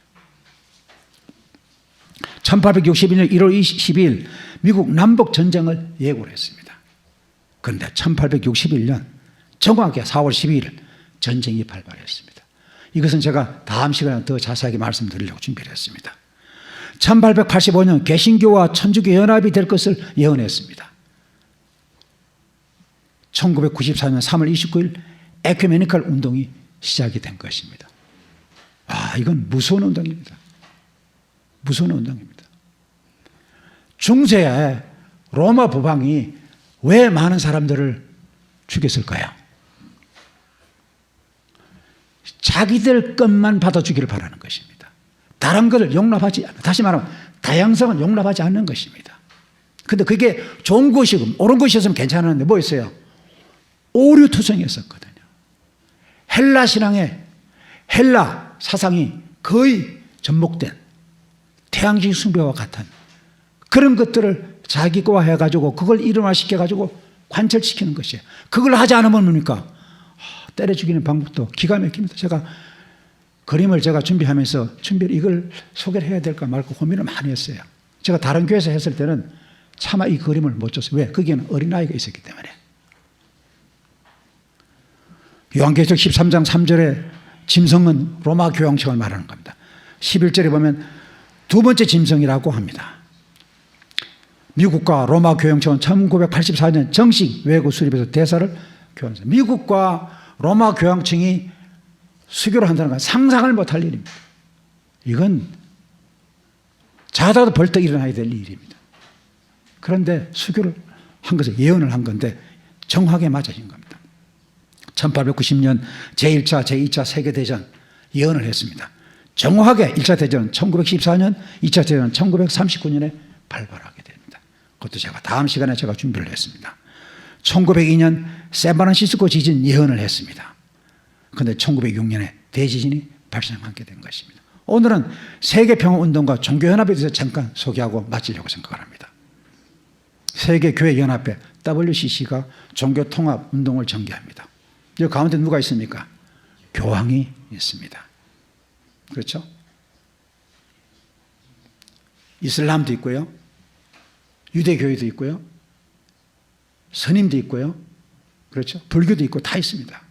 1861년 1월 22일 미국 남북전쟁을 예고를 했습니다. 그런데 1861년 정확하게 4월 12일 전쟁이 발발했습니다. 이것은 제가 다음 시간에 더 자세하게 말씀드리려고 준비를 했습니다. 1885년 개신교와 천주교 연합이 될 것을 예언했습니다. 1994년 3월 29일 에큐메니컬 운동이 시작이 된 것입니다. 이건 무서운 운동입니다. 무서운 운동입니다. 중세에 로마 법왕이 왜 많은 사람들을 죽였을까요? 자기들 것만 받아주기를 바라는 것입니다. 다른 것을 용납하지 않는, 다시 말하면 다양성은 용납하지 않는 것입니다. 그런데 그게 좋은 것이고 옳은 것이었으면 괜찮았는데 뭐였어요? 오류투성이었었거든요. 헬라 신앙의 헬라 사상이 거의 접목된 태양식 숭배와 같은 그런 것들을 자기화해가지고 그걸 일원화시켜가지고 관철시키는 것이에요. 그걸 하지 않으면 뭡니까? 때려 죽이는 방법도 기가 막힙니다. 제가 그림을 준비하면서 이걸 소개를 해야 될까 말까 고민을 많이 했어요. 제가 다른 교회에서 했을 때는 차마 이 그림을 못 줬어요. 왜? 거기에는 어린아이가 있었기 때문에. 요한계시록 13장 3절에 짐승은 로마 교황청을 말하는 겁니다. 11절에 보면 두 번째 짐승이라고 합니다. 미국과 로마 교황청은 1984년 정식 외교 수립해서 대사를 교환했습니다. 미국과 로마 교황청이 수교를 한다는 건 상상을 못할 일입니다. 이건 자다가도 벌떡 일어나야 될 일입니다. 그런데 수교를 한 것을 예언을 한 건데 정확하게 맞아진 겁니다. 1890년 제1차, 제2차 세계대전 예언을 했습니다. 정확하게 1차 대전은 1914년, 2차 대전은 1939년에 발발하게 됩니다. 그것도 제가 다음 시간에 준비를 했습니다. 1902년 샌프란시스코 지진 예언을 했습니다. 그런데 1906년에 대지진이 발생하게 된 것입니다. 오늘은 세계평화운동과 종교연합에 대해서 잠깐 소개하고 마치려고 생각을 합니다. 세계교회연합회 WCC가 종교통합운동을 전개합니다. 여기 가운데 누가 있습니까? 교황이 있습니다. 그렇죠? 이슬람도 있고요. 유대교회도 있고요. 스님도 있고요. 그렇죠? 불교도 있고 다 있습니다.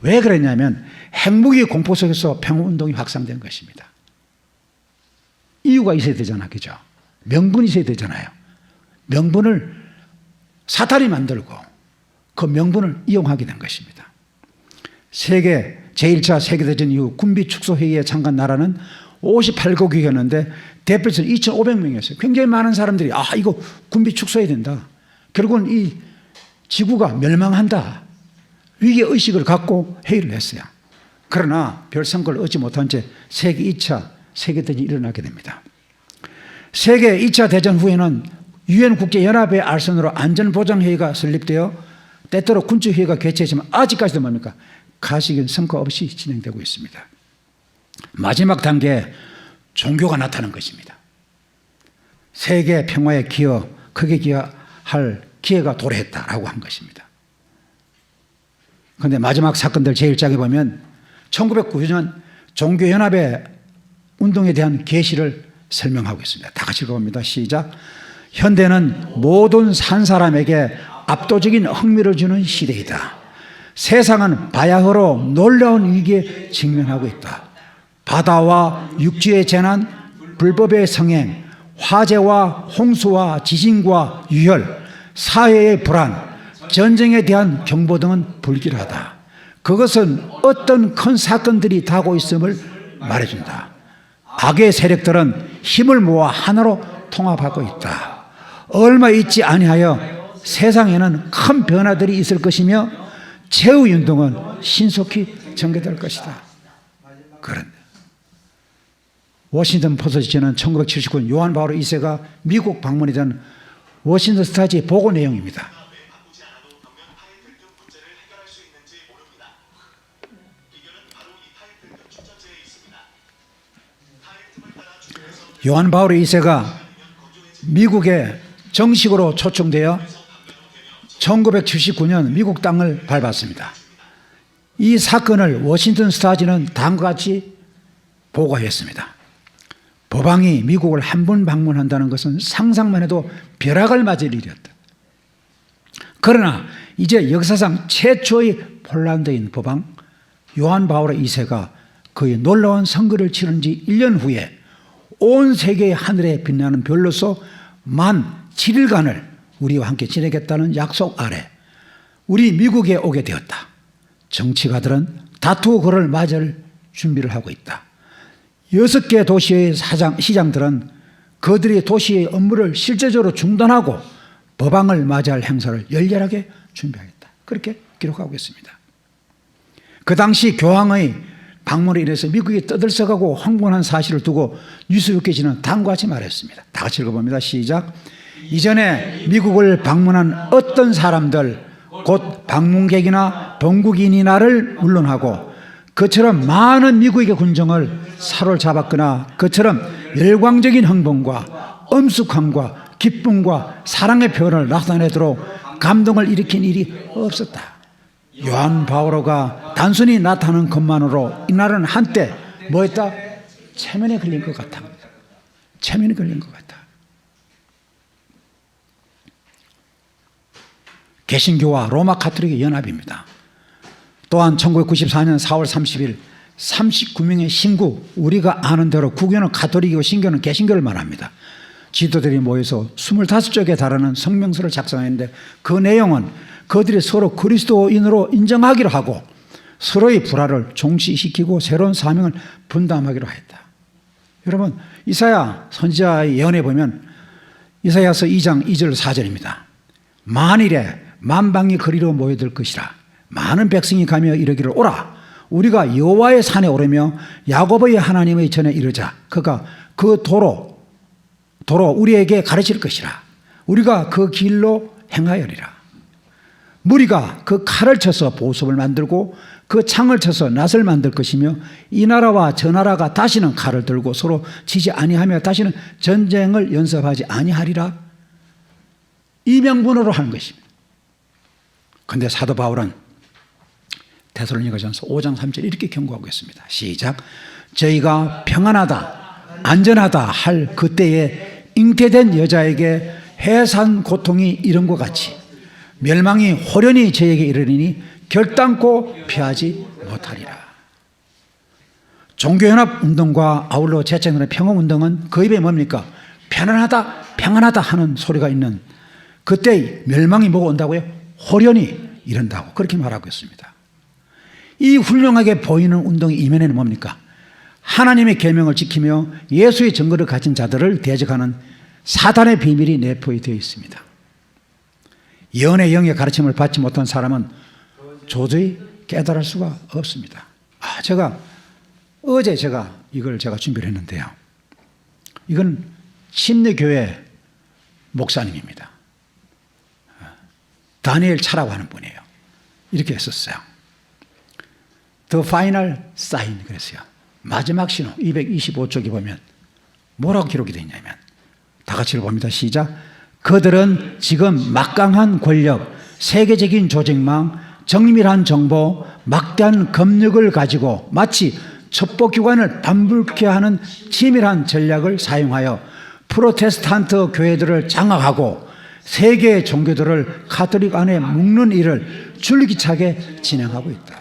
왜 그랬냐면 핵무기 공포 속에서 평화운동이 확산된 것입니다. 이유가 있어야 되잖아. 그죠? 명분이 있어야 되잖아요. 명분을 사탄이 만들고 그 명분을 이용하게 된 것입니다. 세계 제1차 세계대전 이후 군비축소회의에 참가한 나라는 58개국이었는데 대표적으로 2,500명이었어요. 굉장히 많은 사람들이 이거 군비축소해야 된다. 결국은 이 지구가 멸망한다. 위기의식을 갖고 회의를 했어요. 그러나 별 성과를 얻지 못한 채 세계 2차 세계대전이 일어나게 됩니다. 세계 2차 대전 후에는 유엔 국제연합회 알선으로 안전보장회의가 설립되어 때때로 군축회의가 개최했지만 아직까지도 뭡니까? 가시적인 성과 없이 진행되고 있습니다. 마지막 단계에 종교가 나타난 것입니다. 세계 평화에 크게 기여할 기회가 도래했다라고 한 것입니다. 그런데 마지막 사건들 제1장에 보면 1909년 종교연합의 운동에 대한 계시를 설명하고 있습니다. 다 같이 읽어봅니다. 시작. 현대는 모든 산 사람에게 압도적인 흥미를 주는 시대이다. 세상은 바야흐로 놀라운 위기에 직면하고 있다. 바다와 육지의 재난, 불법의 성행, 화재와 홍수와 지진과 유혈, 사회의 불안, 전쟁에 대한 경보 등은 불길하다. 그것은 어떤 큰 사건들이 다가오고 있음을 말해준다. 악의 세력들은 힘을 모아 하나로 통합하고 있다. 얼마 있지 아니하여 세상에는 큰 변화들이 있을 것이며 최후운동은 신속히 전개될 것이다. 그런데 워싱턴 포스트지는 1979년 요한 바오로 2세가 미국 방문에 대한 워싱턴 스타지 보고 내용입니다. 요한 바오로 2세가 미국에 정식으로 초청되어 1979년 미국 땅을 밟았습니다. 이 사건을 워싱턴 스타지는 다음과 같이 보고했습니다. 법왕이 미국을 한 번 방문한다는 것은 상상만 해도 벼락을 맞을 일이었다. 그러나 이제 역사상 최초의 폴란드인 법왕 요한 바오로 2세가 그의 놀라운 선거를 치른 지 1년 후에 온 세계의 하늘에 빛나는 별로서 만 7일간을 우리와 함께 지내겠다는 약속 아래 우리 미국에 오게 되었다. 정치가들은 다투고 그를 맞을 준비를 하고 있다. 6개 도시의 시장들은 그들의 도시의 업무를 실제적으로 중단하고 법왕을 맞이할 행사를 열렬하게 준비하겠다. 그렇게 기록하고 있습니다. 그 당시 교황의 방문으로 인해서 미국이 떠들썩하고 흥분한 사실을 두고 뉴스위크지는 다음과 같이 말했습니다. 다 같이 읽어봅니다. 시작. 이전에 미국을 방문한 어떤 사람들 곧 방문객이나 본국인이나를 물론하고 그처럼 많은 미국의 군정을 사로잡았거나 그처럼 열광적인 흥분과 엄숙함과 기쁨과 사랑의 표현을 나타내도록 감동을 일으킨 일이 없었다. 요한 바오로가 단순히 나타나는 것만으로 이날은 한때 뭐했다? 체면에 걸린 것 같아. 체면에 걸린 것 같아. 개신교와 로마 카톨릭의 연합입니다. 또한 1994년 4월 30일 39명의 신구, 우리가 아는 대로 구교는 가톨릭이고 신교는 개신교를 말합니다. 지도들이 모여서 25쪽에 달하는 성명서를 작성했는데 그 내용은 그들이 서로 그리스도인으로 인정하기로 하고 서로의 불화를 종식시키고 새로운 사명을 분담하기로 했다. 여러분, 이사야 선지자의 예언에 보면 이사야서 2장 2절 4절입니다. 만일에 만방이 그리로 모여들 것이라 많은 백성이 가며 이르기를 오라 우리가 여호와의 산에 오르며 야곱의 하나님의 전에 이르자 그가 그 도로 우리에게 가르칠 것이라 우리가 그 길로 행하여리라. 무리가 그 칼을 쳐서 보습을 만들고 그 창을 쳐서 낫을 만들 것이며 이 나라와 저 나라가 다시는 칼을 들고 서로 치지 아니하며 다시는 전쟁을 연습하지 아니하리라. 이 명분으로 하는 것입니다. 그런데 사도 바울은 데살로니가전서 5장 3절 이렇게 경고하고 있습니다. 시작. 저희가 평안하다 안전하다 할 그때에 잉태된 여자에게 해산 고통이 이런 것 같이 멸망이 호련히 저에게 이르리니 결단코 피하지 못하리라. 종교연합운동과 아울러 제창들의 평화운동은 그 입에 뭡니까? 편안하다 평안하다 하는 소리가 있는 그때 멸망이 뭐가 온다고요? 호련히 이른다고 그렇게 말하고 있습니다. 이 훌륭하게 보이는 운동의 이면에는 뭡니까? 하나님의 계명을 지키며 예수의 증거를 가진 자들을 대적하는 사단의 비밀이 내포되어 있습니다. 예언의 영의 가르침을 받지 못한 사람은 도저히 깨달을 수가 없습니다. 어제 이걸 준비를 했는데요. 이건 침례교회 목사님입니다. 다니엘 차라고 하는 분이에요. 이렇게 했었어요. The final sign 그랬어요. 마지막 신호 225쪽에 보면 뭐라고 기록이 되어 있냐면 다 같이 읽어봅니다. 시작. 그들은 지금 막강한 권력, 세계적인 조직망, 정밀한 정보, 막대한 검역을 가지고 마치 첩보기관을 반불케 하는 치밀한 전략을 사용하여 프로테스탄트 교회들을 장악하고 세계 종교들을 가톨릭 안에 묶는 일을 줄기차게 진행하고 있다.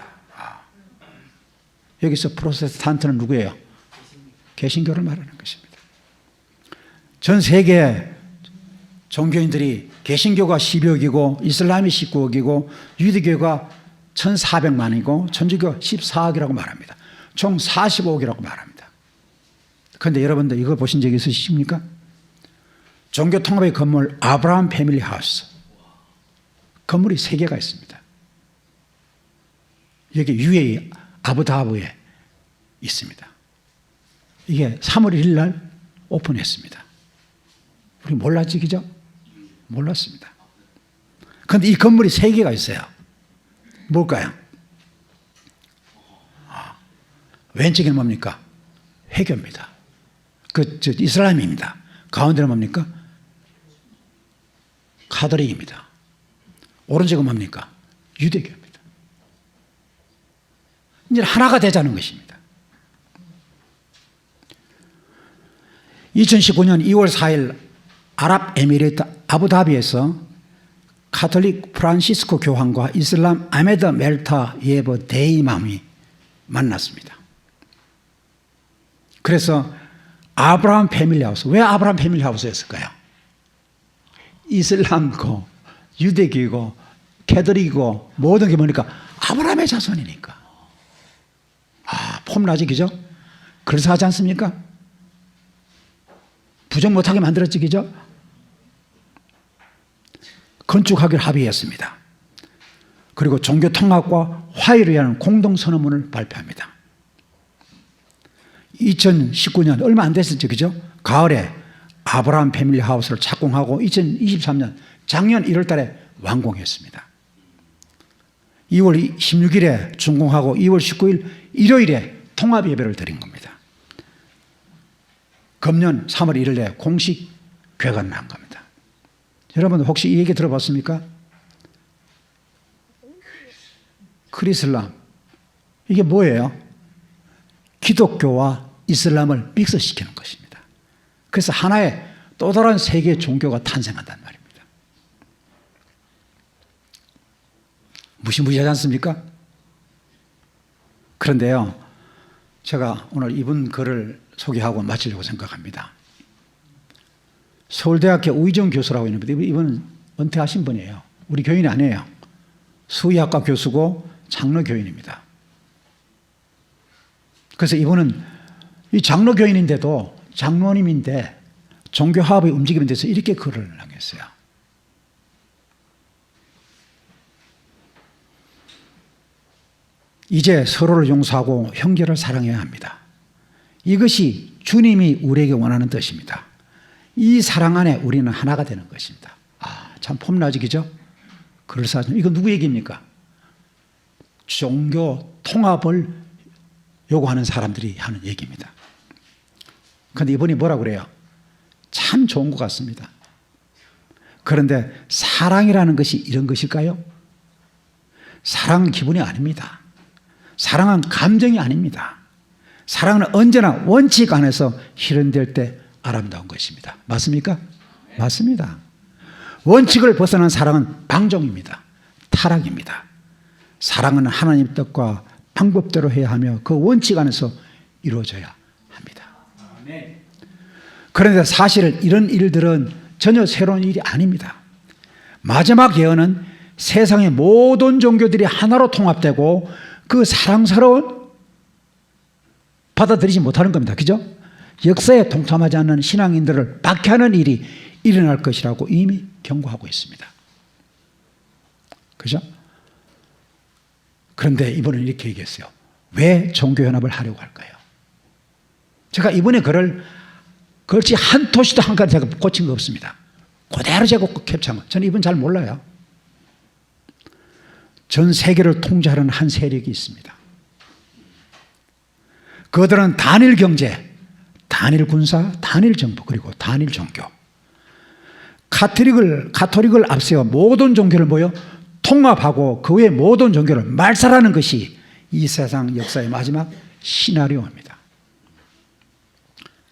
여기서 프로테스탄트는 누구예요? 개신교를 말하는 것입니다. 전 세계 종교인들이 개신교가 12억이고 이슬람이 19억이고 유대교가 1,400만이고 천주교가 14억이라고 말합니다. 총 45억이라고 말합니다. 그런데 여러분들 이거 보신 적 있으십니까? 종교통합의 건물 아브라함 패밀리 하우스 건물이 3개가 있습니다. 여기 UAE 아부다비에 있습니다. 이게 3월 1일 날 오픈했습니다. 우리 몰랐지 그죠? 몰랐습니다. 그런데 이 건물이 3개가 있어요. 뭘까요? 왼쪽에는 뭡니까? 회교입니다. 이슬람입니다. 가운데는 뭡니까? 가톨릭입니다. 오른쪽은 뭡니까? 유대교입니다. 이제 하나가 되자는 것입니다. 2019년 2월 4일 아랍에미리트 아부다비에서 가톨릭 프란시스코 교황과 이슬람 아메드 멜타 예버 대이맘이 만났습니다. 그래서 아브라함 패밀리 하우스, 왜 아브라함 패밀리 하우스였을까요? 이슬람고 유대교고 캐톨릭이고 모든 게 뭐니까 아브라함의 자손이니까. 폼나지 그죠? 그래서 하지 않습니까? 부정 못하게 만들었지 그죠? 건축하기로 합의했습니다. 그리고 종교통합과 화해를 위한 공동선언문을 발표합니다. 2019년 얼마 안 됐었죠 그죠? 가을에 아브라함 패밀리 하우스를 착공하고 2023년 작년 1월 달에 완공했습니다. 2월 16일에 준공하고 2월 19일 일요일에 통합 예배를 드린 겁니다. 금년 3월 1일에 공식 개관을 한 겁니다. 여러분 혹시 이 얘기 들어봤습니까? 크리슬람 이게 뭐예요? 기독교와 이슬람을 믹스시키는 것입니다. 그래서 하나의 또 다른 세계 종교가 탄생한단 말입니다. 무시무시하지 않습니까? 그런데요, 제가 오늘 이분 글을 소개하고 마치려고 생각합니다. 서울대학교 우희정 교수라고 있는데 이분은 은퇴하신 분이에요. 우리 교인이 아니에요. 수의학과 교수고 장로교인입니다. 그래서 이분은 이 장로교인인데도 장로님인데 종교화합의 움직임에 대해서 이렇게 글을 남겼어요. 이제 서로를 용서하고 형제를 사랑해야 합니다. 이것이 주님이 우리에게 원하는 뜻입니다. 이 사랑 안에 우리는 하나가 되는 것입니다. 참 폼나지 그죠? 그럴싸하죠. 이건 누구 얘기입니까? 종교 통합을 요구하는 사람들이 하는 얘기입니다. 그런데 이분이 뭐라고 그래요? 참 좋은 것 같습니다. 그런데 사랑이라는 것이 이런 것일까요? 사랑은 기분이 아닙니다. 사랑은 감정이 아닙니다. 사랑은 언제나 원칙 안에서 실현될 때 아름다운 것입니다. 맞습니까? 맞습니다. 원칙을 벗어난 사랑은 방종입니다. 타락입니다. 사랑은 하나님 뜻과 방법대로 해야 하며 그 원칙 안에서 이루어져야 합니다. 그런데 사실 이런 일들은 전혀 새로운 일이 아닙니다. 마지막 예언은 세상의 모든 종교들이 하나로 통합되고 그 사랑스러운 받아들이지 못하는 겁니다. 그죠? 역사에 동참하지 않는 신앙인들을 박해하는 일이 일어날 것이라고 이미 경고하고 있습니다. 그죠? 그런데 이분은 이렇게 얘기했어요. 왜 종교연합을 하려고 할까요? 제가 이번에 글을 걸치 한 토시도 한 가지 제가 고친 거 없습니다. 그대로 제국 캡처한 거. 저는 이분 잘 몰라요. 전 세계를 통제하는 한 세력이 있습니다. 그들은 단일 경제, 단일 군사, 단일 정부, 그리고 단일 종교. 가톨릭을 앞세워 모든 종교를 모여 통합하고 그 외의 모든 종교를 말살하는 것이 이 세상 역사의 마지막 시나리오입니다.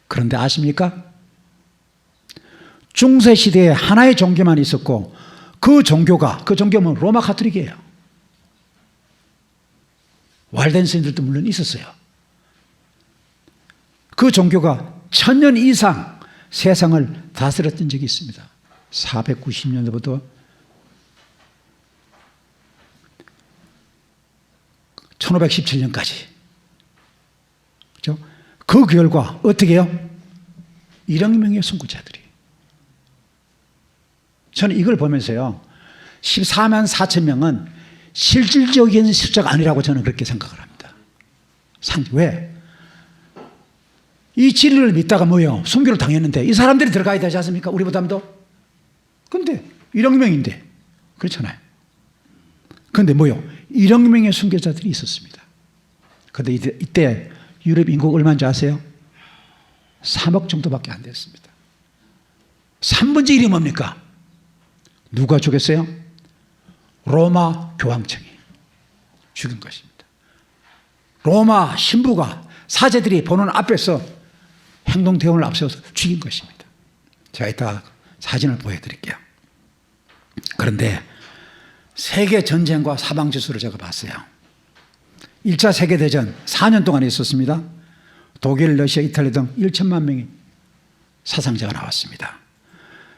그런데 아십니까? 중세시대에 하나의 종교만 있었고 그 종교는 로마 가톨릭이에요. 왈덴스인들도 물론 있었어요. 그 종교가 1000년 이상 세상을 다스렸던 적이 있습니다. 490년대부터 1517년까지. 그렇죠? 그 결과 어떻게 해요? 1억 명의 선구자들이. 저는 이걸 보면서요, 14만 4천 명은 실질적인 숫자가 아니라고 저는 그렇게 생각을 합니다. 왜? 이 진리를 믿다가 뭐요? 순교를 당했는데 이 사람들이 들어가야 되지 않습니까? 우리보다도. 근데 1억 명인데 그렇잖아요. 그런데 뭐요? 1억 명의 순교자들이 있었습니다. 그런데 이때 유럽 인구가 얼마인지 아세요? 3억 정도밖에 안 됐습니다. 3분의 1이 뭡니까? 누가 죽였어요? 로마 교황청이 죽인 것입니다. 로마 신부가 사제들이 보는 앞에서 행동대원을 앞세워서 죽인 것입니다. 제가 이따 사진을 보여드릴게요. 그런데 세계전쟁과 사망지수를 제가 봤어요. 1차 세계대전 4년 동안 있었습니다. 독일, 러시아, 이탈리 등 1천만 명의 사상자가 나왔습니다.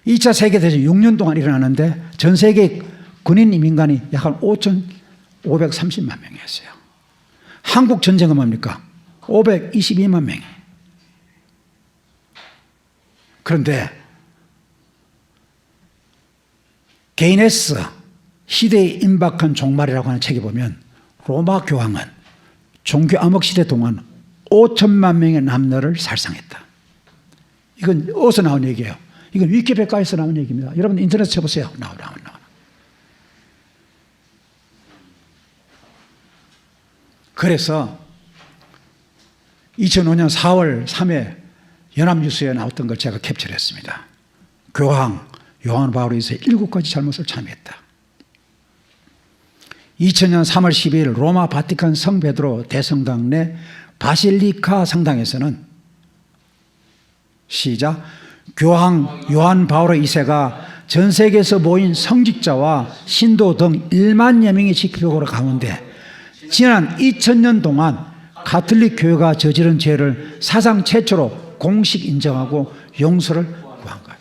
2차 세계대전 6년 동안 일어나는데 전 세계 군인 민간이 약 한 5,530만 명이었어요. 한국 전쟁은 뭡니까? 522만 명이. 그런데 게이네스 시대의 임박한 종말이라고 하는 책에 보면 로마 교황은 종교 암흑 시대 동안 5천만 명의 남녀를 살상했다. 이건 어디서 나온 얘기예요? 이건 위키백과에서 나온 얘기입니다. 여러분 인터넷 쳐보세요. 나와. 그래서 2005년 4월 3회 연합뉴스에 나왔던 걸 제가 캡처를 했습니다. 교황 요한 바오로 2세 7가지 잘못을 참여했다. 2000년 3월 12일 로마 바티칸 성 베드로 대성당 내 바실리카 성당에서는 시작 교황 요한 바오로 2세가 전 세계에서 모인 성직자와 신도 등 1만여 명의 지키고 가운데 지난 2000년 동안 가톨릭 교회가 저지른 죄를 사상 최초로 공식 인정하고 용서를 구한 것.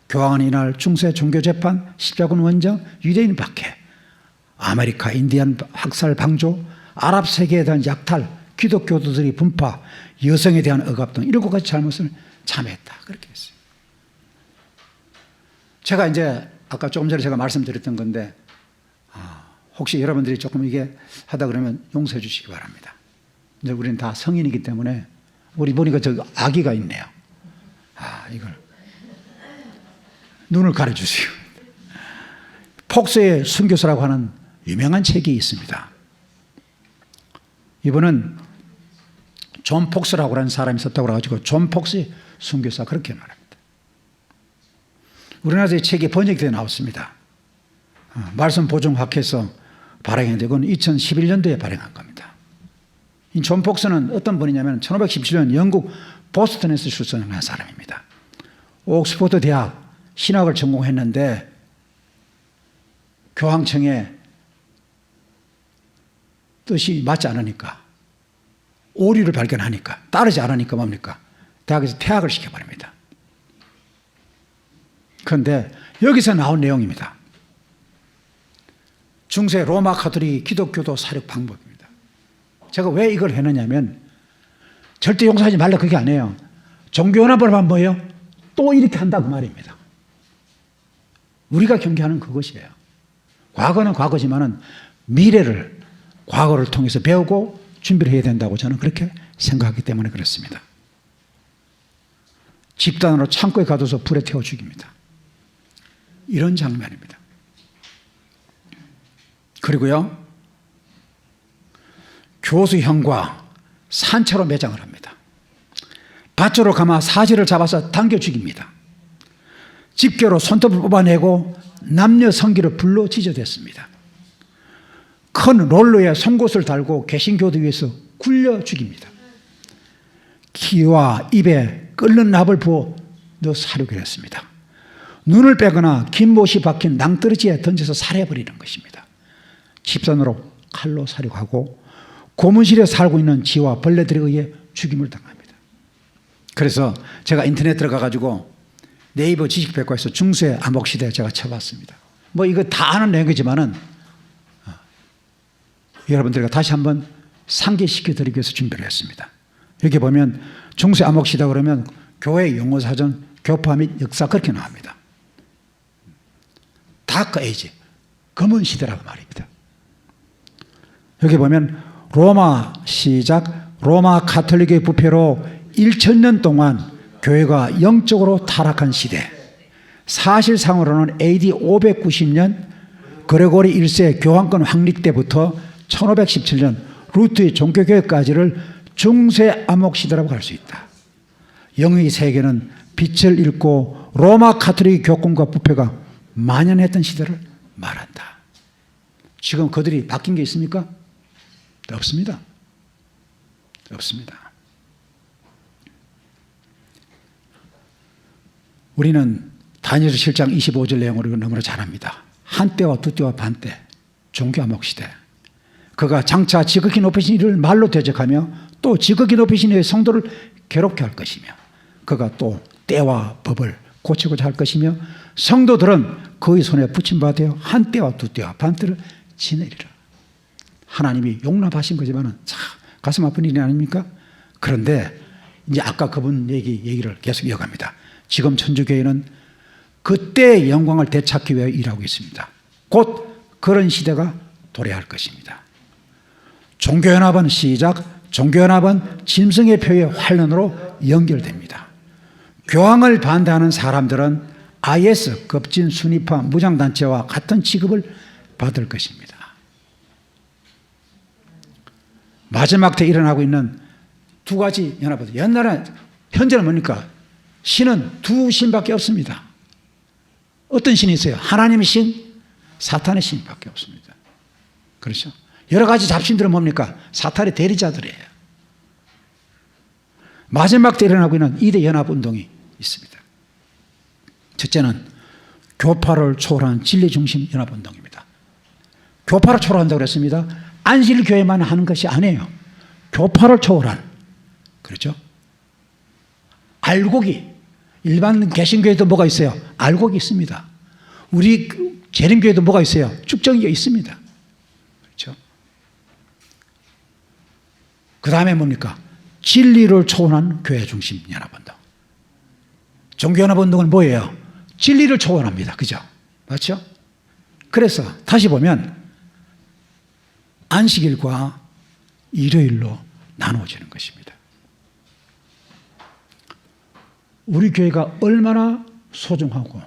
교황은 이날 중세 종교재판, 십자군 원정, 유대인 박해, 아메리카 인디안 학살 방조, 아랍 세계에 대한 약탈, 기독교도들이 분파, 여성에 대한 억압 등 7가지 잘못을 참여했다. 그렇게 했어요. 제가 이제 아까 조금 전에 제가 말씀드렸던 건데 혹시 여러분들이 조금 이게 하다 그러면 용서해 주시기 바랍니다. 이제 우리는 다 성인이기 때문에 우리 보니까 저 아기가 있네요. 이걸 눈을 가려주세요. 폭스의 순교사라고 하는 유명한 책이 있습니다. 이분은 존 폭스라고 하는 사람이 있었다고 그래가지고 존 폭스의 순교사 그렇게 말합니다. 우리나라에서 이 책이 번역되어 나왔습니다. 말씀 보증학회에서 발행했는데 그건 2011년도에 발행한 겁니다. 이 존 폭스는 어떤 분이냐면 1517년 영국 보스턴에서 출생한 사람입니다. 옥스퍼드 대학 신학을 전공했는데 교황청의 뜻이 맞지 않으니까 오류를 발견하니까 따르지 않으니까 뭡니까? 대학에서 퇴학을 시켜버립니다. 그런데 여기서 나온 내용입니다. 중세 로마 가톨릭 기독교도 사륙 방법입니다. 제가 왜 이걸 했느냐면 절대 용서하지 말라 그게 아니에요. 종교연합을 하면 뭐예요? 또 이렇게 한다 그 말입니다. 우리가 경계하는 그것이에요. 과거는 과거지만은 미래를 과거를 통해서 배우고 준비를 해야 된다고 저는 그렇게 생각하기 때문에 그렇습니다. 집단으로 창고에 가둬서 불에 태워 죽입니다. 이런 장면입니다. 그리고요, 교수형과 산채로 매장을 합니다. 밭으로 감아 사지를 잡아서 당겨 죽입니다. 집게로 손톱을 뽑아내고 남녀 성기를 불로 찢어댔습니다. 큰 롤러에 송곳을 달고 개신교도 위에서 굴려 죽입니다. 귀와 입에 끓는 납을 부어 넣어 사륙을 했습니다. 눈을 빼거나 긴 못이 박힌 낭떠러지에 던져서 살해버리는 것입니다. 집선으로 칼로 사륙하고 고문실에 살고 있는 쥐와 벌레들에 의해 죽임을 당합니다. 그래서 제가 인터넷 들어가가지고 네이버 지식백과에서 중세 암흑시대 제가 쳐봤습니다. 뭐 이거 다 아는 내용이지만은 여러분들과 다시 한번 상기시켜드리기 위해서 준비를 했습니다. 여기 보면 중세 암흑시대 그러면 교회 용어사전 교파 및 역사 그렇게 나옵니다. 다크 에이지, 검은 시대라고 말입니다. 여기 보면 로마 시작 로마 가톨릭의 부패로 1000년 동안 교회가 영적으로 타락한 시대, 사실상으로는 AD 590년 그레고리 1세 교황권 확립 때부터 1517년 루트의 종교개혁까지를 중세 암흑시대라고 할 수 있다. 영의 세계는 빛을 잃고 로마 가톨릭 교권과 부패가 만연했던 시대를 말한다. 지금 그들이 바뀐 게 있습니까? 없습니다. 없습니다. 우리는 다니엘 실장 25절 내용을 너무나 잘 압니다. 한때와 두때와 반때 종교 암흑시대, 그가 장차 지극히 높이신 이를 말로 대적하며 또 지극히 높이신 이의 성도를 괴롭게 할 것이며 그가 또 때와 법을 고치고자 할 것이며 성도들은 그의 손에 붙임받아 한때와 두때와 반때를 지내리라. 하나님이 용납하신 거지만은 참 가슴 아픈 일이 아닙니까? 그런데 이제 아까 그분 얘기를 계속 이어갑니다. 지금 천주교회는 그때의 영광을 되찾기 위해 일하고 있습니다. 곧 그런 시대가 도래할 것입니다. 종교연합은 시작, 종교연합은 짐승의 표의 환란으로 연결됩니다. 교황을 반대하는 사람들은 IS, 급진 순위파 무장단체와 같은 취급을 받을 것입니다. 마지막 때 일어나고 있는 두 가지 연합은, 옛날에, 현재는 뭡니까? 신은 두 신밖에 없습니다. 어떤 신이 있어요? 하나님의 신, 사탄의 신밖에 없습니다. 그렇죠? 여러 가지 잡신들은 뭡니까? 사탄의 대리자들이에요. 마지막 때 일어나고 있는 2대 연합운동이 있습니다. 첫째는 교파를 초월한 진리중심 연합운동입니다. 교파를 초월한다고 그랬습니다. 안실교회만 하는 것이 아니에요. 교파를 초월한, 그렇죠? 알곡이, 일반 개신교회도 뭐가 있어요? 알곡이 있습니다. 우리 재림교회도 뭐가 있어요? 축정기가 있습니다. 그렇죠? 그 다음에 뭡니까? 진리를 초월한 교회 중심 연합운동. 종교연합운동은 뭐예요? 진리를 초월합니다. 그죠? 맞죠? 그래서 다시 보면 안식일과 일요일로 나누어지는 것입니다. 우리 교회가 얼마나 소중하고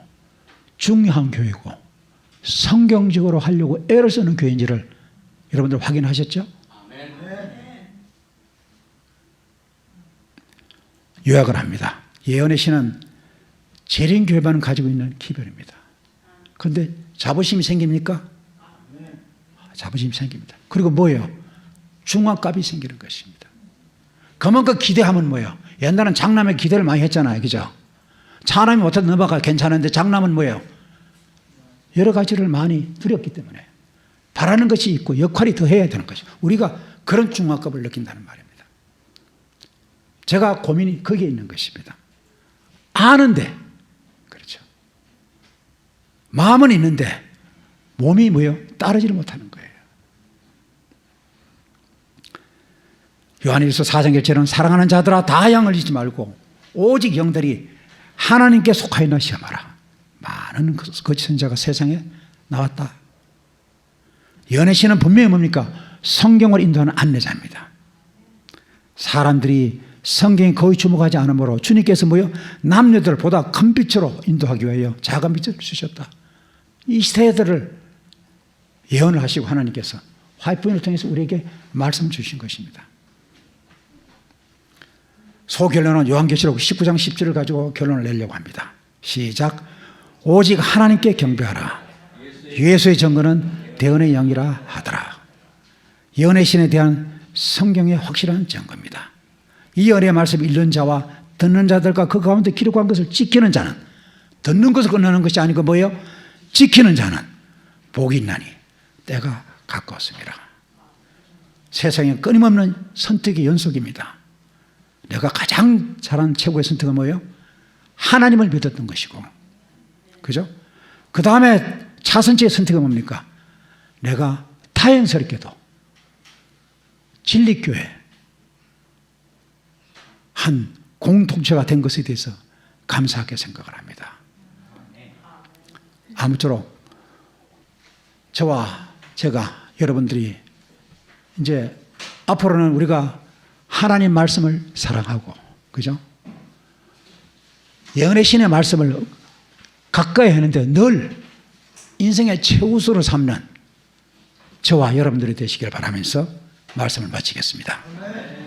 중요한 교회고 성경적으로 하려고 애를 쓰는 교회인지를 여러분들 확인하셨죠? 요약을 합니다. 예언의 신은 재림교회만 가지고 있는 기별입니다. 그런데 자부심이 생깁니까? 자부심이 생깁니다. 그리고 뭐예요? 중앙값이 생기는 것입니다. 그만큼 기대하면 뭐예요? 옛날엔 장남에 기대를 많이 했잖아요. 그죠? 장남이 못해도 넘어가 괜찮은데 장남은 뭐예요? 여러 가지를 많이 누렸기 때문에 바라는 것이 있고 역할이 더 해야 되는 것이죠. 우리가 그런 중앙값을 느낀다는 말입니다. 제가 고민이 거기에 있는 것입니다. 아는데, 그렇죠. 마음은 있는데 몸이 뭐예요? 따르지를 못하는 거예요. 요한일서 4장 1절은 사랑하는 자들아 다 양을 잊지 말고 오직 영들이 하나님께 속하였나 시험하라. 많은 거짓 선지자가 세상에 나왔다. 예언의 신은 분명히 뭡니까? 성경을 인도하는 안내자입니다. 사람들이 성경에 거의 주목하지 않으므로 주님께서 뭐요? 남녀들보다 큰 빛으로 인도하기 위하여 작은 빛을 주셨다. 이 시대들을 예언을 하시고 하나님께서 화이트본을 통해서 우리에게 말씀 주신 것입니다. 소결론은 요한계시록 19장 10절을 가지고 결론을 내려고 합니다. 시작. 오직 하나님께 경배하라. 예수의 증거는 대언의 영이라 하더라. 예언의 신에 대한 성경의 확실한 증거입니다. 이 예언의 말씀 읽는 자와 듣는 자들과 그 가운데 기록한 것을 지키는 자는, 듣는 것을 끝나는 것이 아니고 뭐예요? 지키는 자는 복이 있나니 때가 가까웠습니다. 세상에 끊임없는 선택의 연속입니다. 내가 가장 잘한 최고의 선택은 뭐예요? 하나님을 믿었던 것이고, 그죠? 그 다음에 차선제의 선택은 뭡니까? 내가 다행스럽게도 진리교회 한 공동체가 된 것에 대해서 감사하게 생각을 합니다. 아무쪼록 저와 제가, 여러분들이 이제 앞으로는 우리가 하나님 말씀을 사랑하고, 그죠? 예언의 신의 말씀을 가까이 하는데 늘 인생의 최우수로 삼는 저와 여러분들이 되시길 바라면서 말씀을 마치겠습니다.